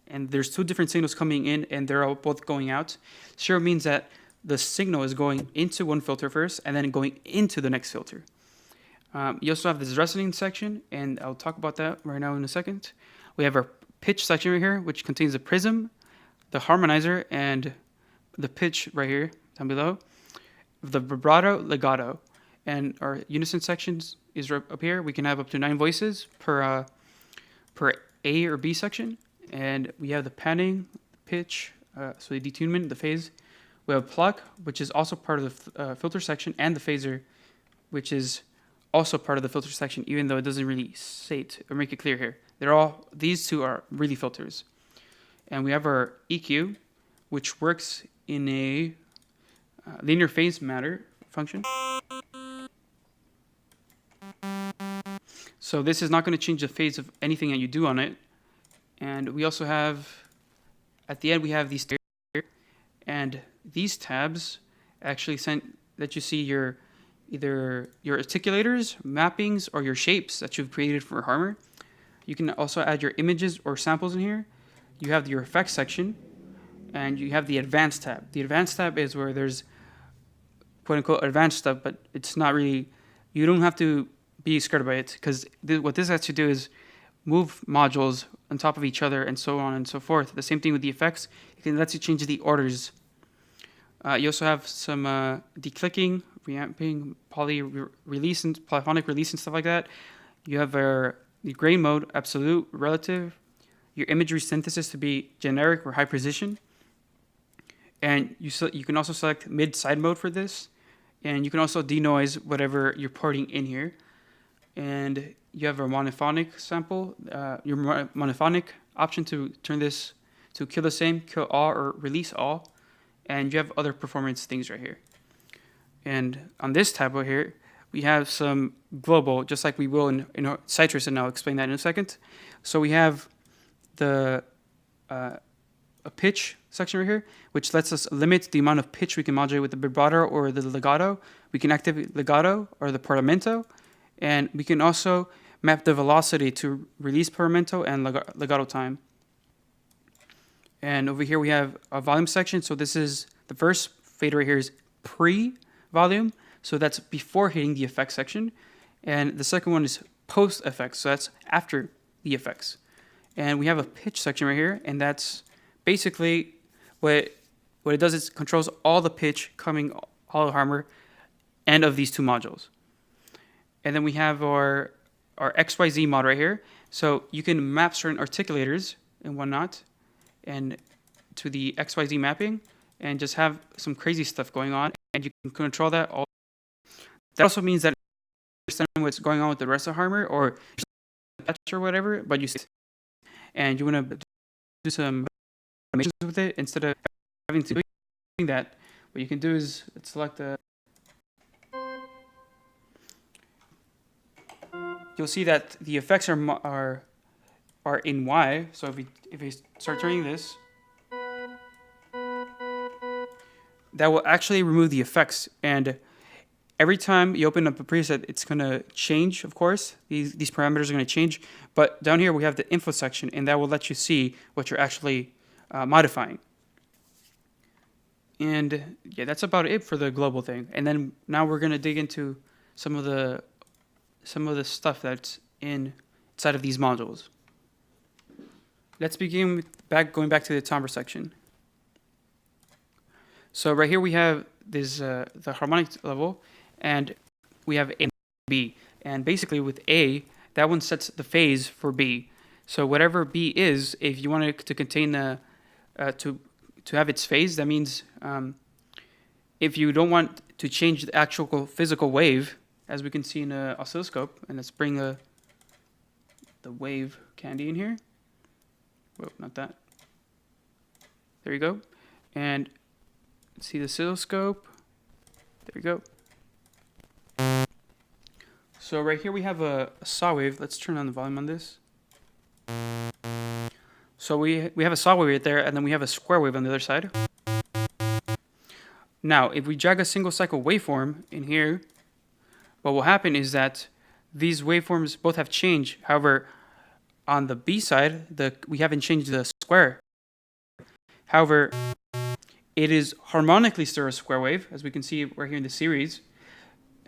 and there's two different signals coming in and they're all both going out. Serial means that the signal is going into one filter first and then going into the next filter. You also have this resonance section, and I'll talk about that right now in a second. We have our pitch section right here, which contains the Prism, the Harmonizer, and the pitch right here down below, the vibrato, legato, and our unison sections is right up here. We can have up to 9 voices per A or B section, and we have the panning, pitch, so the detunement, the phase. We have plug, which is also part of the filter section, and the phaser, which is also part of the filter section, even though it doesn't really say it or make it clear here. These two are really filters. And we have our EQ, which works in a linear phase matter function. So this is not going to change the phase of anything that you do on it. And we also have, at the end, we have these here, and these tabs actually let you see either your articulators, mappings, or your shapes that you've created for Harmor. You can also add your images or samples in here. You have your effects section, and you have the advanced tab. The advanced tab is where there's quote unquote advanced stuff, but it's not really, you don't have to be scared by it, because what this has to do is move modules on top of each other and so on and so forth. The same thing with the effects. It lets you change the orders. You also have some declicking, reamping, release, and polyphonic release and stuff like that. You have the grain mode, absolute, relative, your imagery synthesis to be generic or high precision. And you can also select mid-side mode for this. And you can also denoise whatever you're porting in here. And you have a monophonic sample, your monophonic option to turn this to kill the same, kill all, or release all. And you have other performance things right here. And on this tab right here, we have some global, just like we will in Sytrus, and I'll explain that in a second. So we have a pitch section right here, which lets us limit the amount of pitch we can modulate with the vibrato or the legato. We can activate legato or the parlamento, and we can also map the velocity to release parlamento and legato time. And over here we have a volume section. So this is the first fader right here is pre-volume. So that's before hitting the effects section. And the second one is post-effects. So that's after the effects. And we have a pitch section right here. And that's basically what it does is controls all the pitch coming all of Harmor and of these two modules. And then we have our XYZ mod right here. So you can map certain articulators and whatnot and to the XYZ mapping and just have some crazy stuff going on, and you can control that all. That also means that you understand what's going on with the rest of Harmor or patch or whatever, but you see it and you want to do some animations with it instead of having to do that. What you can do is select a. You'll see that the effects are in Y. So if we start turning this, that will actually remove the effects. And every time you open up a preset, it's going to change, of course. These parameters are going to change. But down here, we have the info section, and that will let you see what you're actually modifying. And yeah, that's about it for the global thing. And then now we're going to dig into some of the stuff that's inside of these modules. Let's begin with going back to the timbre section. So right here we have this the harmonic level, and we have A and B. And basically with A, that one sets the phase for B. So whatever B is, if you want it to contain to have its phase, that means if you don't want to change the actual physical wave, as we can see in an oscilloscope, and let's bring the wave candy in here. Whoa, not that. There you go. And see the oscilloscope. There we go. So right here we have a saw wave. Let's turn on the volume on this. So we have a saw wave right there, and then we have a square wave on the other side. Now, if we drag a single cycle waveform in here, what will happen is that these waveforms both have changed. However, on the B side, we haven't changed the square. However, it is harmonically still a square wave, as we can see right here in the series.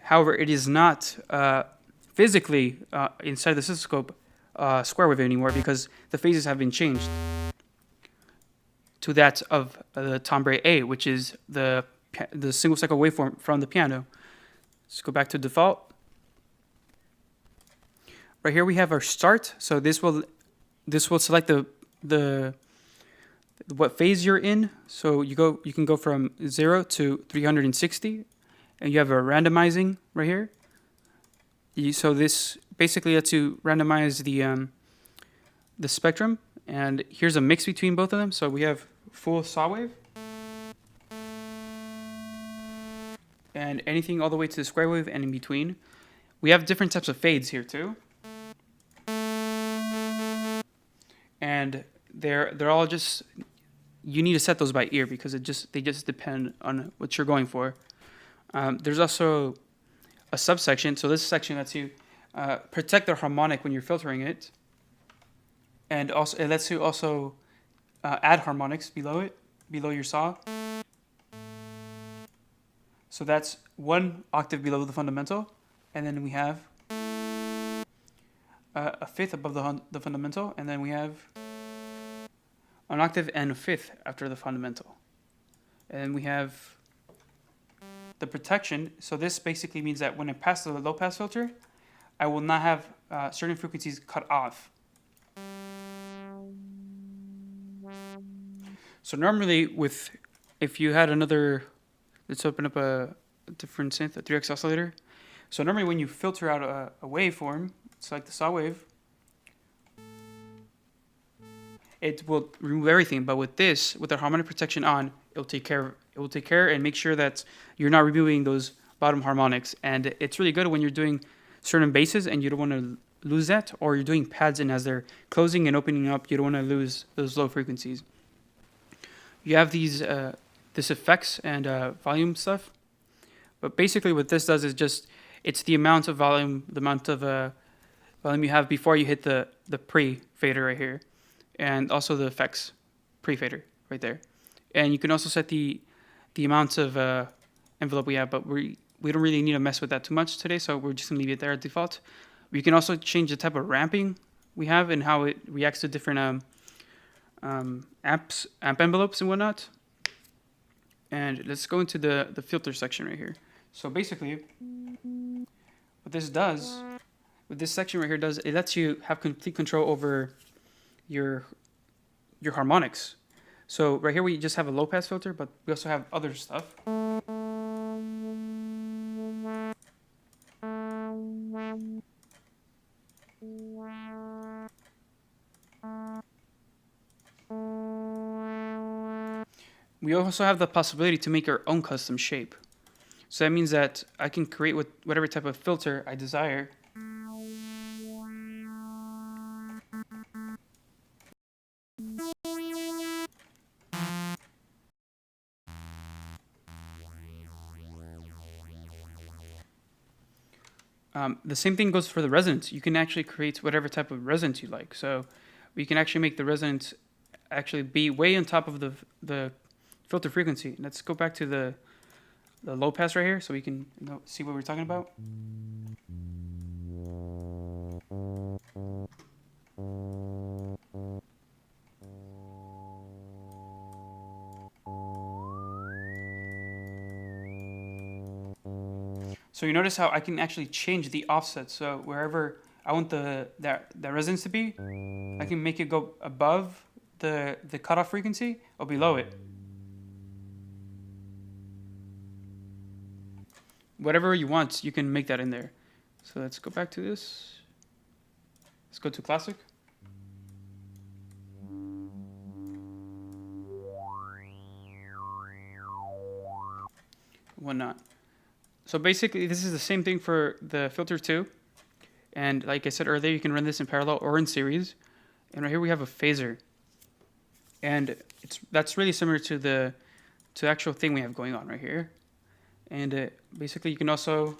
However, it is not physically inside the oscilloscope square wave anymore, because the phases have been changed to that of the timbre A, which is the single cycle waveform from the piano. Let's go back to default. Right here we have our start. So this will select the what phase you're in. So you can go from 0 to 360, and you have a randomizing right here. So this basically lets you randomize the spectrum, and here's a mix between both of them. So we have full saw wave, and anything all the way to the square wave and in between. We have different types of fades here too, and they're all just, you need to set those by ear because they just depend on what you're going for. There's also a subsection. So this section lets you protect the harmonic when you're filtering it, and also it lets you also add harmonics below your saw. So that's 1 octave below the fundamental, and then we have a fifth above the fundamental, and then we have an octave and a fifth after the fundamental. And we have the protection. So this basically means that when I pass the low pass filter, I will not have certain frequencies cut off. So normally if you had another, let's open up a different synth, a 3x oscillator. So normally when you filter out a waveform, it's like the saw wave, it will remove everything. But with this, with the harmonic protection on, it will take care and make sure that you're not removing those bottom harmonics. And it's really good when you're doing certain basses and you don't want to lose that, or you're doing pads, and as they're closing and opening up, you don't want to lose those low frequencies. You have these this effects and volume stuff, but basically what this does is just, it's the amount of volume, volume you have before you hit the pre-fader right here, and also the effects pre-fader right there. And you can also set the amount of envelope we have, but we don't really need to mess with that too much today, so we're just gonna leave it there at default. We can also change the type of ramping we have and how it reacts to different amp envelopes and whatnot. And let's go into the filter section right here. So basically, what this does, what this section right here does, it lets you have complete control over your harmonics. So right here we just have a low pass filter, but we also have other stuff. We also have the possibility to make our own custom shape. So that means that I can create whatever type of filter I desire. The same thing goes for the resonance. You can actually create whatever type of resonance you like. So we can actually make the resonance actually be way on top of the filter frequency. Let's go back to the low pass right here so we can see what we're talking about. So you notice how I can actually change the offset. So wherever I want that resonance to be, I can make it go above the cutoff frequency or below it. Whatever you want, you can make that in there. So let's go back to this. Let's go to classic. Whatnot. So basically, this is the same thing for the filter too. And like I said earlier, you can run this in parallel or in series. And right here we have a phaser. And that's really similar to the actual thing we have going on right here. And basically, you can also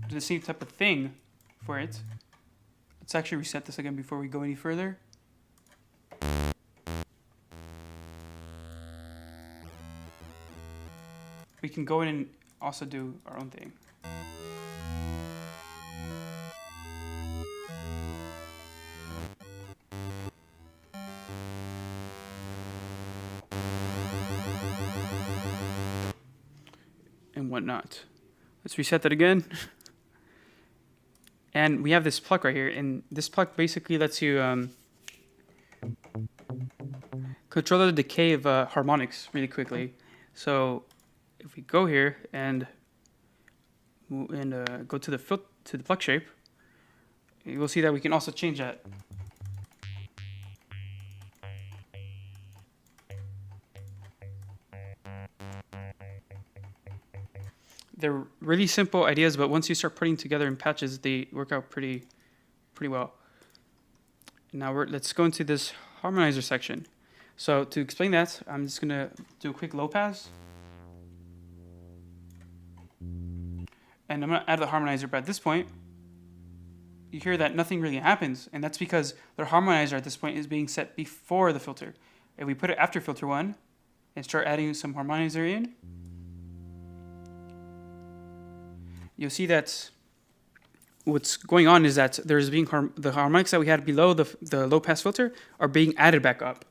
do the same type of thing for it. Let's actually reset this again before we go any further. We can go in and also do our own thing. And whatnot. Let's reset that again. And we have this plug right here, and this plug basically lets you control the decay of harmonics really quickly. So if we go here and go to the plug shape, you will see that we can also change that. They're really simple ideas, but once you start putting together in patches, they work out pretty well. Now let's go into this harmonizer section. So to explain that, I'm just gonna do a quick low pass, and I'm gonna add the harmonizer. But at this point, you hear that nothing really happens, and that's because the harmonizer at this point is being set before the filter. If we put it after filter 1 and start adding some harmonizer in, you'll see that what's going on is that there's being the harmonics that we had below the low pass filter are being added back up.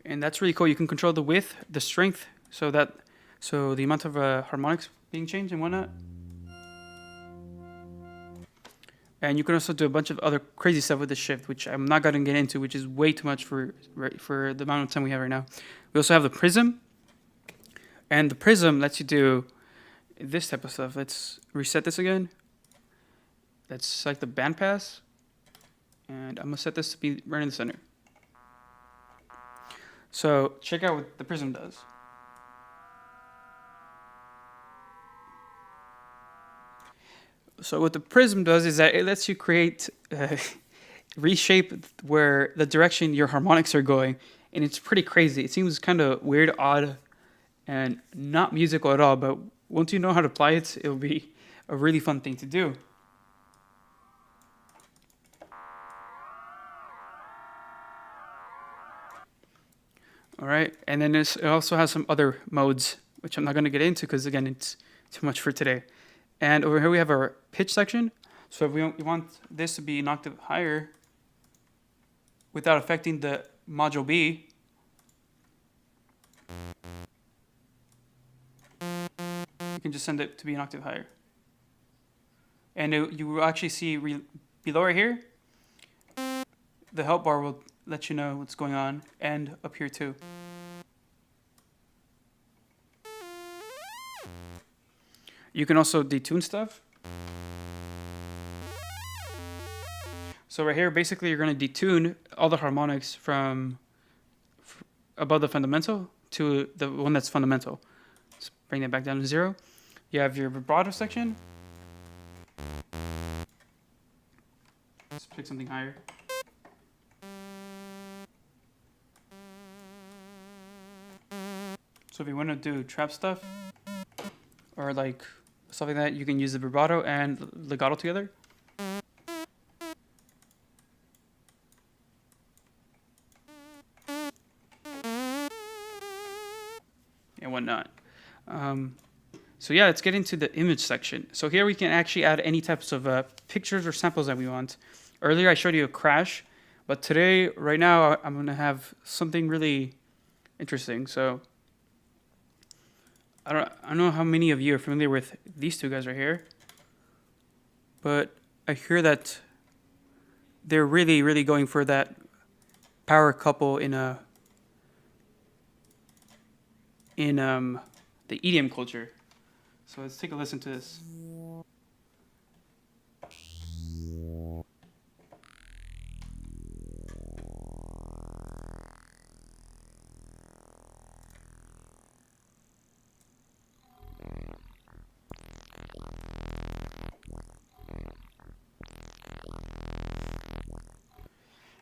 And that's really cool. You can control the width, the strength, so the amount of harmonics being changed and whatnot. And you can also do a bunch of other crazy stuff with the shift, which I'm not going to get into, which is way too much for the amount of time we have right now. We also have the Prism. And the Prism lets you do this type of stuff. Let's reset this again. Let's select the bandpass. And I'm going to set this to be right in the center. So check out what the Prism does. So what the Prism does is that it lets you create, reshape where the direction your harmonics are going. And it's pretty crazy. It seems kind of weird, odd, and not musical at all, but once you know how to apply it, it'll be a really fun thing to do. All right, and then it also has some other modes, which I'm not going to get into because, again, it's too much for today. And over here we have our pitch section. So if we want this to be an octave higher without affecting the module B, you can just send it to be an octave higher. And you will actually see below right here, the help bar will let you know what's going on, and up here too. You can also detune stuff. So right here, basically, you're going to detune all the harmonics from above the fundamental to the one that's fundamental. Let's bring that back down to 0. You have your vibrato section. Let's pick something higher. So if you want to do trap stuff or like stuff like that, you can use the vibrato and legato together. And whatnot. So yeah, let's get into the image section. So here we can actually add any types of pictures or samples that we want. Earlier I showed you a crash, but today, right now, I'm going to have something really interesting. So I don't know how many of you are familiar with these two guys right here, but I hear that they're really, really going for that power couple in the EDM culture. So let's take a listen to this.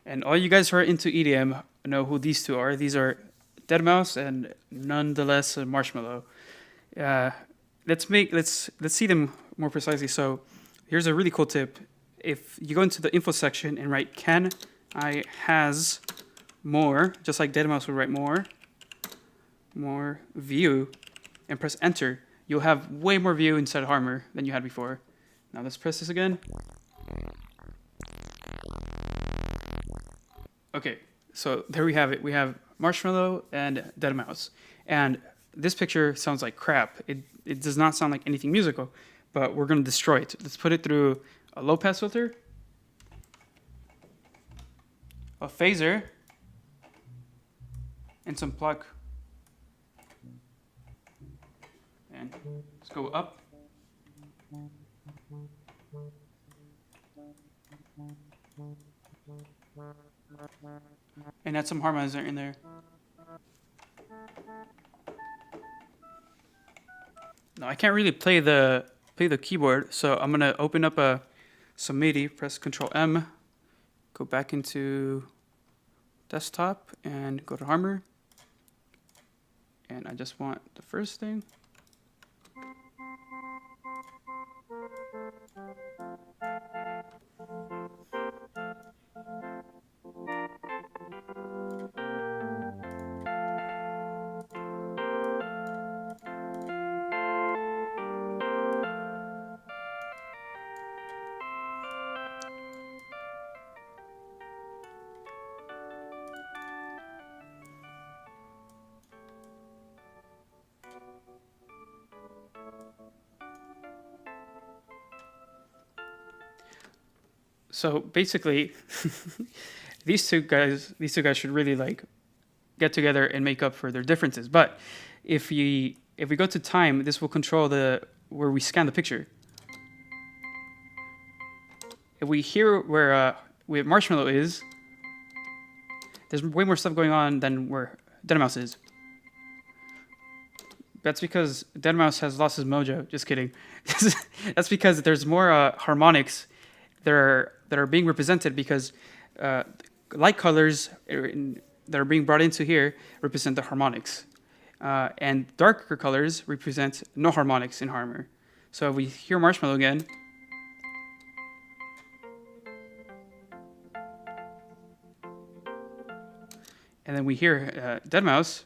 And all you guys who are into EDM know who these two are. These are deadmau5 and nonetheless Marshmallow. Let's see them more precisely. So here's a really cool tip. If you go into the info section and write "can I has more," just like deadmau5 would write more view, and press enter, you'll have way more view inside Harmor than you had before. Now let's press this again. Okay, so there we have it. We have Marshmallow and deadmau5. And this picture sounds like crap. It does not sound like anything musical, but we're going to destroy it. Let's put it through a low pass filter, a phaser, and some pluck. And let's go up. And add some harmonizer in there. No, I can't really play the keyboard, so I'm gonna open up some MIDI, press Control M, go back into desktop and go to Harmor. And I just want the first thing. So basically, these two guys should really like get together and make up for their differences. But if we go to time, this will control where we scan the picture. If we hear where Marshmallow is, there's way more stuff going on than where Deadmau5 is. That's because Deadmau5 has lost his mojo. Just kidding. That's because there's more harmonics that are being represented because light colors that are being brought into here represent the harmonics. And darker colors represent no harmonics in Harmor. So if we hear Marshmallow again, and then we hear Deadmau5,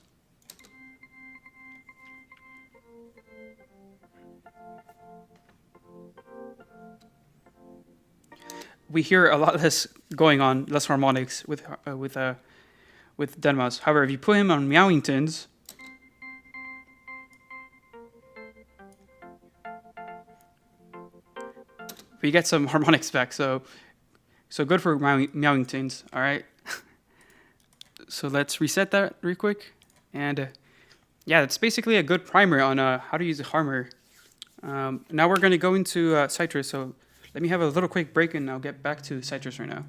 we hear a lot less going on, less harmonics with Deadmau5. However, if you put him on meowing tones, we get some harmonics back. So good for meowing tones. All right. So let's reset that real quick, and yeah, that's basically a good primer on how to use Harmor. Now we're going to go into Sytrus. So let me have a little quick break, and I'll get back to Sytrus right now.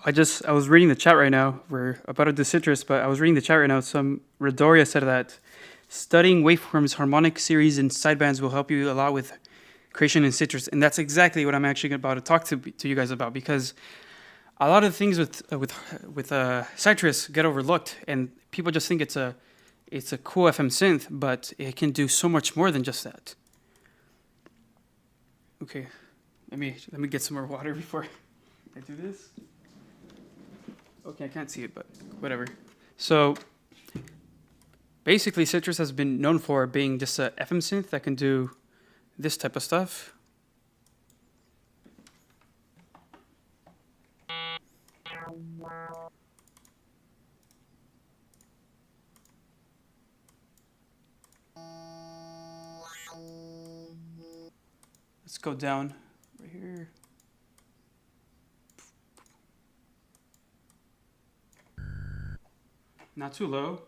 I was reading the chat right now. We're about to do Sytrus, but I was reading the chat right now. Some Redoria said that studying waveforms, harmonic series, and sidebands will help you a lot with creation in Sytrus, and that's exactly what I'm actually about to talk to you guys about, because a lot of things with Sytrus get overlooked, and people just think it's a cool FM synth, but it can do so much more than just that. Okay, let me get some more water before I do this. Okay, I can't see it, but whatever. So basically, Sytrus has been known for being just a FM synth that can do this type of stuff. Let's go down right here. Not too low.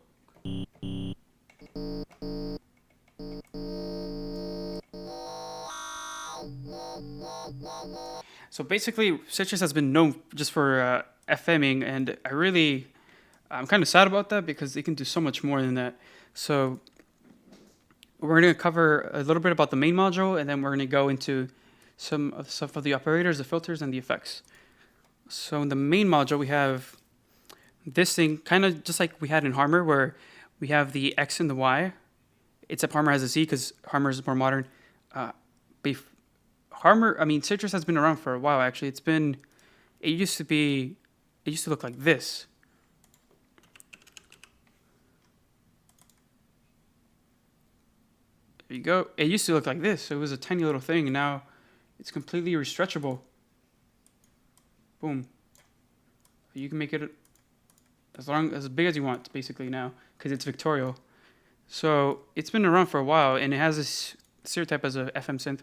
So basically, Sytrus has been known just for FMing, and I'm kind of sad about that because they can do so much more than that. So we're going to cover a little bit about the main module, and then we're going to go into some of the operators, the filters, and the effects. So in the main module, we have this thing, kind of just like we had in Harmor, where we have the X and the Y. Except Harmor has a Z because Harmor is more modern. Sytrus has been around for a while, actually. It used to look like this. There you go. It used to look like this. So it was a tiny little thing, and now it's completely restretchable. Boom. You can make it as big as you want, basically, now, because it's vectorial. So it's been around for a while, and it has this stereotype as a FM synth.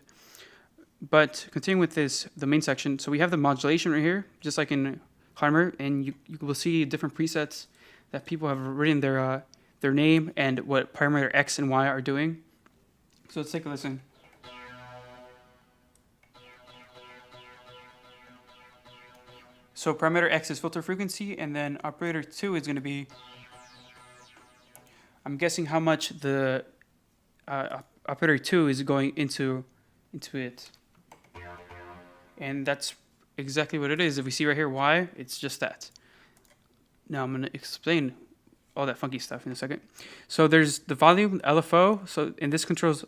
But continuing with the main section, so we have the modulation right here, just like in Harmor, and you will see different presets that people have written their name and what parameter X and Y are doing. So let's take a listen. So parameter X is filter frequency, and then operator 2 is going to be, I'm guessing how much the operator 2 is going into it. And that's exactly what it is. If we see right here Y, it's just that. Now I'm going to explain all that funky stuff in a second. So there's the volume, LFO, and this controls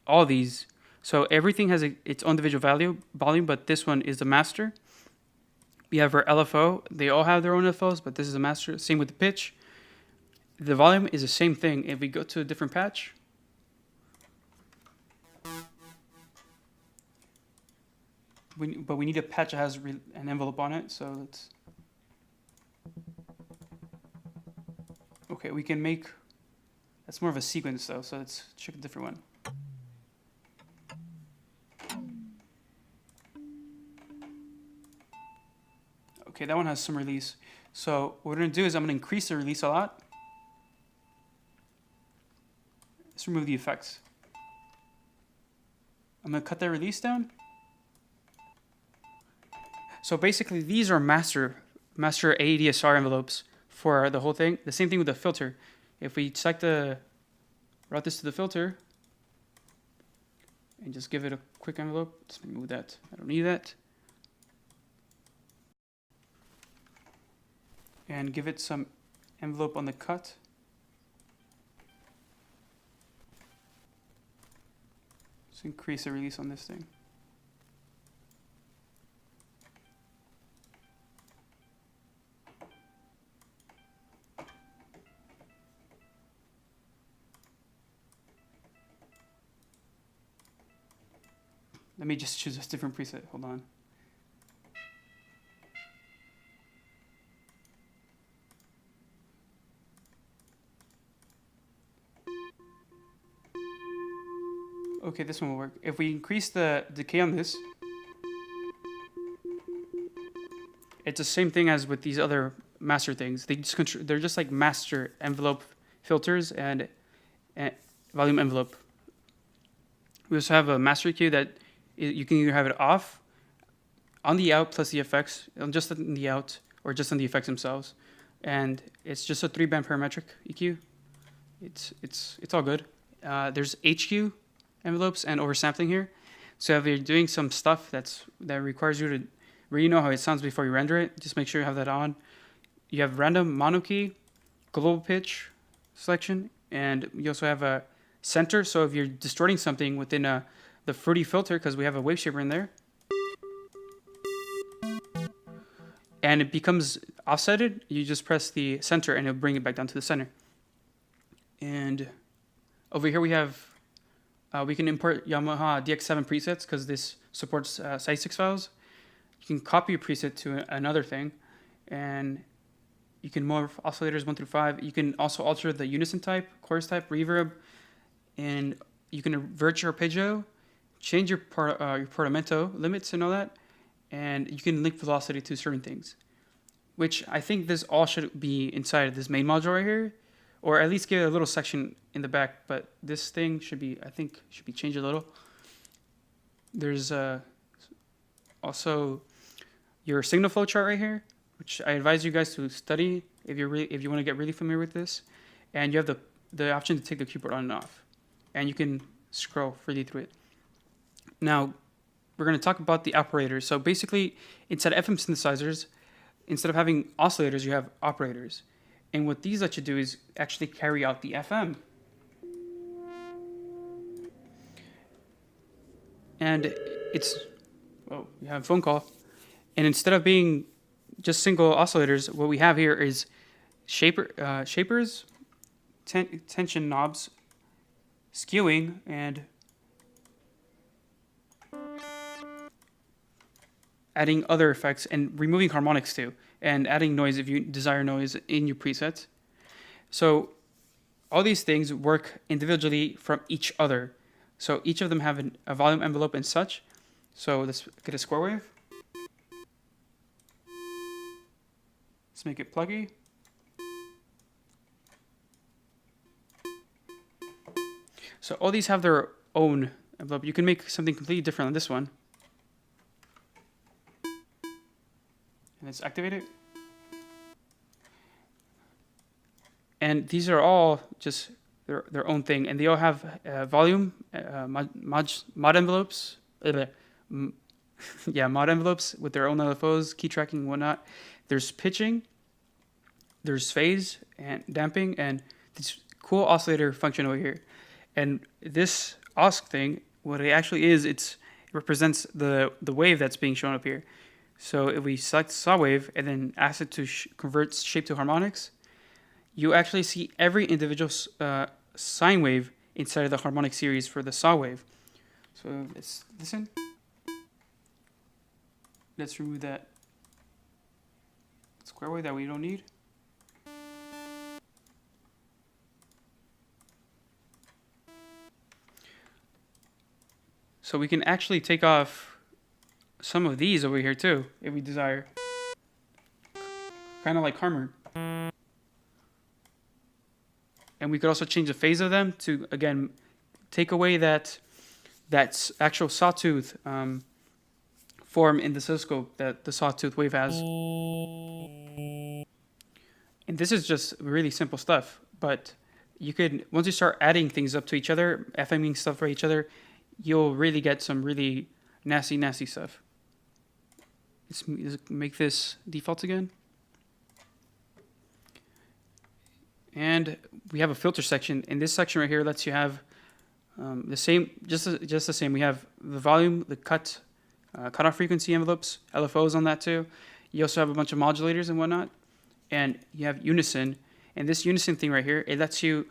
all these. So everything has its own individual volume, but this one is the master. We have our LFO. They all have their own LFOs, but this is a master. Same with the pitch. The volume is the same thing. If we go to a different patch, but we need a patch that has an envelope on it. So let's. Okay, we can make. That's more of a sequence though, so let's check a different one. Okay, that one has some release. So what we're going to do is I'm going to increase the release a lot. Let's remove the effects. I'm going to cut that release down. So basically these are master ADSR envelopes for the whole thing. The same thing with the filter. If we route this to the filter and just give it a quick envelope, let's remove that. I don't need that. And give it some envelope on the cut. Let's increase the release on this thing. Let me just choose a different preset. Hold on. Okay, this one will work. If we increase the decay on this, it's the same thing as with these other master things. They're just like master envelope filters and volume envelope. We also have a master EQ that you can either have it off on the out plus the effects, just in the out, or just on the effects themselves. And it's just a 3-band parametric EQ. It's all good. There's HQ envelopes and oversampling here. So if you're doing some stuff that requires you to really know how it sounds before you render it, just make sure you have that on. You have random mono key, global pitch selection, and you also have a center. So if you're distorting something within the fruity filter, because we have a wave shaper in there, and it becomes offsetted, you just press the center and it'll bring it back down to the center. And over here we have, we can import Yamaha DX7 presets because this supports Site6 files. You can copy a preset to another thing, and you can morph oscillators 1 through 5. You can also alter the unison type, chorus type, reverb, and you can invert your arpeggio, change your portamento limits and all that, and you can link velocity to certain things, which I think this all should be inside of this main module right here, or at least give it a little section in the back. But this thing should be, I think, should be changed a little. There's also your signal flow chart right here, which I advise you guys to study if you want to get really familiar with this. And you have the option to take the keyboard on and off, and you can scroll freely through it. Now we're going to talk about the operators. So basically, inside FM synthesizers, instead of having oscillators, you have operators. And what these let you do is actually carry out the FM. And it's, oh, we have a phone call. And instead of being just single oscillators, what we have here is shapers, tension knobs, skewing, and adding other effects, and removing harmonics too, and adding noise if you desire noise in your presets. So all these things work individually from each other. So each of them have a volume envelope and such. So let's get a square wave. Let's make it pluggy. So all these have their own envelope. You can make something completely different on this one. Let's activate it. And these are all just their own thing, and they all have volume, mod envelopes, mod envelopes with their own LFOs, key tracking, and whatnot. There's pitching, there's phase and damping, and this cool oscillator function over here. And this osc thing, what it actually is, it represents the wave that's being shown up here. So if we select saw wave and then ask it to convert shape to harmonics, you actually see every individual sine wave inside of the harmonic series for the saw wave. So let's listen. Let's remove that square wave that we don't need. So we can actually take off some of these over here too, if we desire. Kind of like Harmor. And we could also change the phase of them to, again, take away that actual sawtooth form in the oscilloscope that the sawtooth wave has. And this is just really simple stuff, but you could, once you start adding things up to each other, FMing stuff for each other, you'll really get some really nasty stuff. Let's make this default again. And we have a filter section. In this section right here lets you have the same, just the same. We have the volume, the cutoff frequency envelopes, LFOs on that too. You also have a bunch of modulators and whatnot. And you have unison. And this unison thing right here, it lets you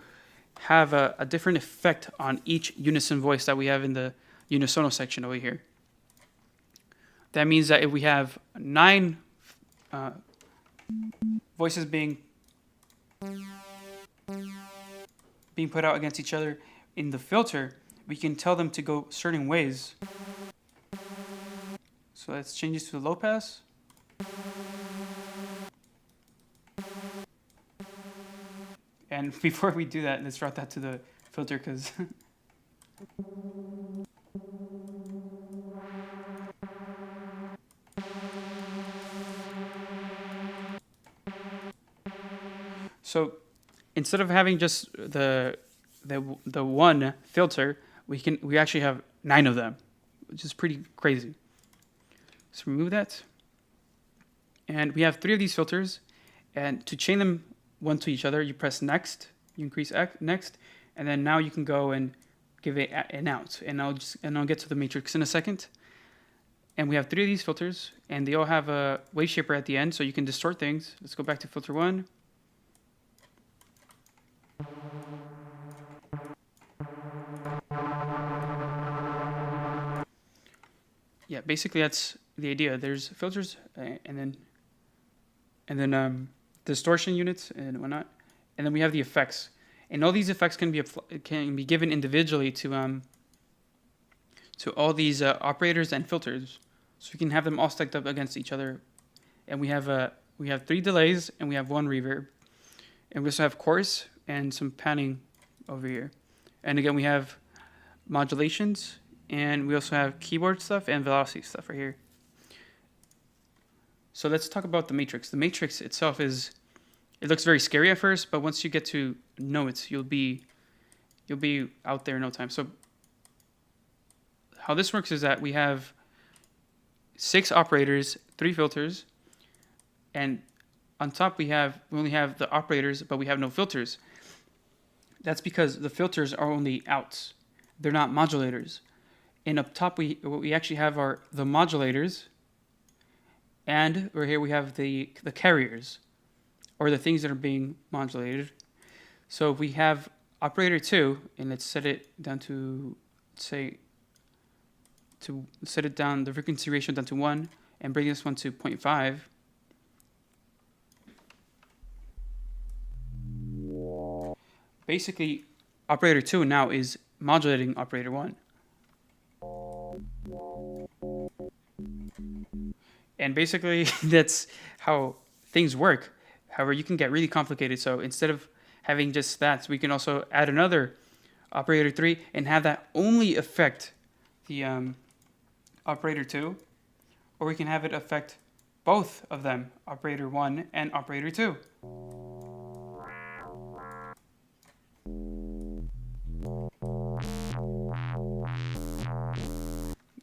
have a different effect on each unison voice that we have in the unisono section over here. That means that if we have 9 voices being put out against each other in the filter, we can tell them to go certain ways. So let's change this to the low pass. And before we do that, let's route that to the filter, because So instead of having just the one filter, we actually have 9 of them, which is pretty crazy. So remove that. And we have 3 of these filters, and to chain them one to each other, you press next, you increase next, and then now you can go and give it an out, and I'll get to the matrix in a second. And we have 3 of these filters, and they all have a wave shaper at the end, so you can distort things. Let's go back to filter 1. Yeah, basically that's the idea. There's filters, and then distortion units and whatnot, and then we have the effects. And all these effects can be given individually to all these operators and filters, so we can have them all stacked up against each other. And we have 3 delays, and we have 1 reverb, and we also have chorus and some panning over here. And again, we have modulations, and we also have keyboard stuff and velocity stuff right here. So let's talk about the matrix. The matrix itself it looks very scary at first, but once you get to know it, you'll be out there in no time. So how this works is that we have 6 operators, 3 filters, and on top we only have the operators, but we have no filters. That's because the filters are only outs; they're not modulators. And up top we actually have the modulators, and right here we have the carriers, or the things that are being modulated. So if we have operator 2, and let's set it down to the frequency ratio down to 1, and bring this one to 0.5. Basically, operator 2 now is modulating operator 1. And basically, that's how things work. However, you can get really complicated. So instead of having just that, we can also add another operator 3 and have that only affect the operator 2. Or we can have it affect both of them, operator 1 and operator 2.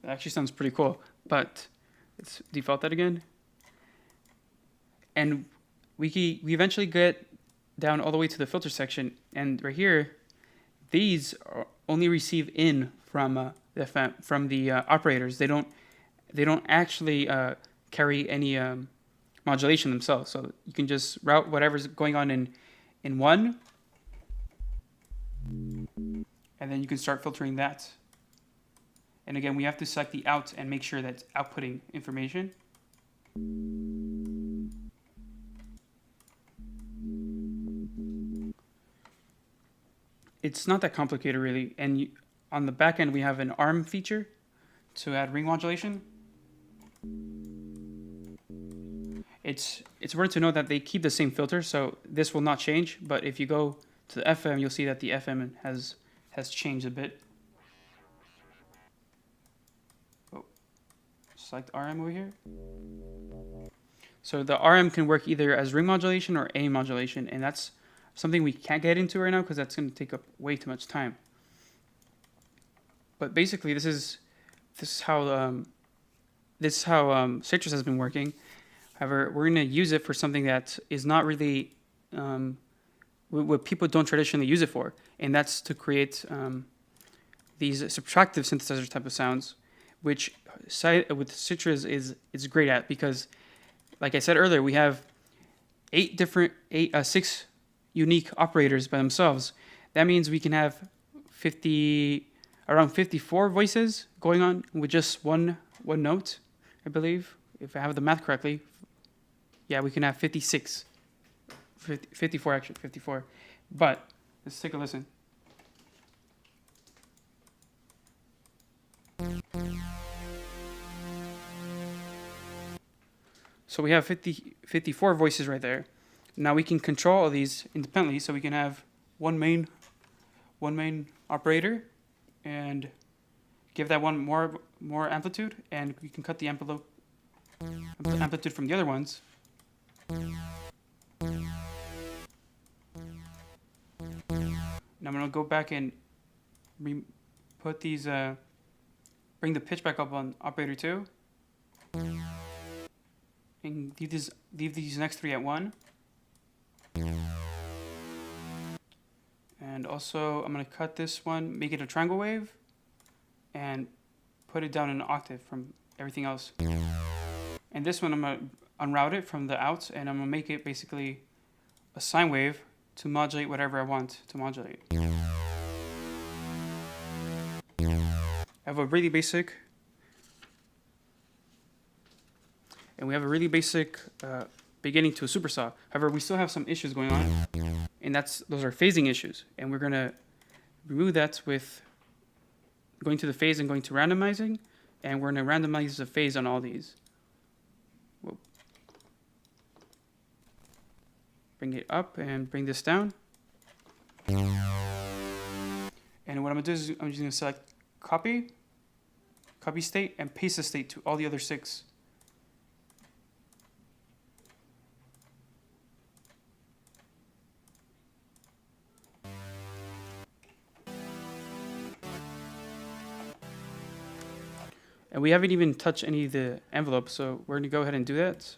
That actually sounds pretty cool, but let's default that again. And we eventually get down all the way to the filter section, and right here, these only receive in from the operators. They don't actually carry any modulation themselves. So you can just route whatever's going on in one, and then you can start filtering that. And again, we have to select the out and make sure that it's outputting information. It's not that complicated really. And on the back end, we have an ARM feature to add ring modulation. It's worth to know that they keep the same filter, so this will not change. But if you go to the FM, you'll see that the FM has changed a bit. Select RM over here. So the RM can work either as ring modulation or A modulation, and that's something we can't get into right now because that's going to take up way too much time. But basically, this is how Sytrus has been working. However, we're going to use it for something that is not really what people don't traditionally use it for, and that's to create these subtractive synthesizer type of sounds, which with Sytrus is great at, because, like I said earlier, we have 6 unique operators by themselves. That means we can have around 54 voices going on with just one note, I believe, if I have the math correctly. Yeah, we can have 54 actually, 54. But let's take a listen. So we have 54 voices right there. Now we can control all these independently, so we can have one main operator and give that one more amplitude, and we can cut the amplitude from the other ones. And I'm gonna go back and put these, bring the pitch back up on operator 2. And leave these next 3 at 1. And also, I'm gonna cut this one, make it a triangle wave, and put it down an octave from everything else. And this one, I'm gonna unroute it from the outs, and I'm gonna make it basically a sine wave to modulate whatever I want to modulate. I have a really basic, and we have a really basic beginning to a SuperSaw. However, we still have some issues going on, and those are phasing issues. And we're gonna remove that with going to the phase and going to randomizing, and we're gonna randomize the phase on all these. Whoa. Bring it up and bring this down. And what I'm gonna do is I'm just gonna select copy state, and paste the state to all the other 6. And we haven't even touched any of the envelopes, so we're gonna go ahead and do that.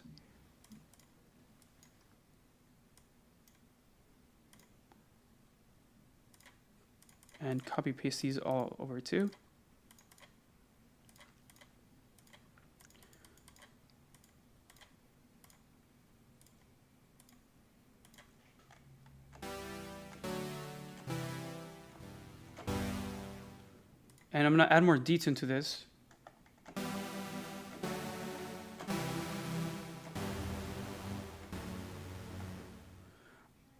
And copy paste these all over too. And I'm gonna add more detune to this.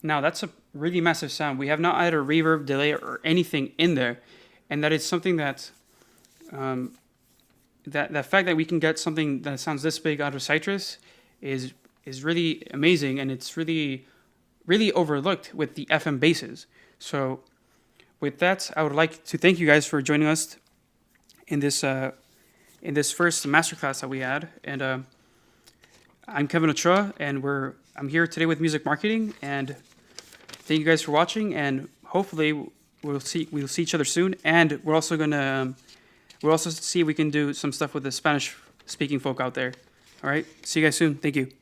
Now that's a really massive sound. We have not added a reverb, delay, or anything in there, and that is something that that fact that we can get something that sounds this big out of Sytrus is really amazing, and it's really overlooked with the FM basses. So with that, I would like to thank you guys for joining us in this first masterclass that we had, and I'm Kevin Ochoa, and I'm here today with Music Marketing, and thank you guys for watching, and hopefully we'll see each other soon. And we're also see if we can do some stuff with the Spanish speaking folk out there. All right, see you guys soon. Thank you.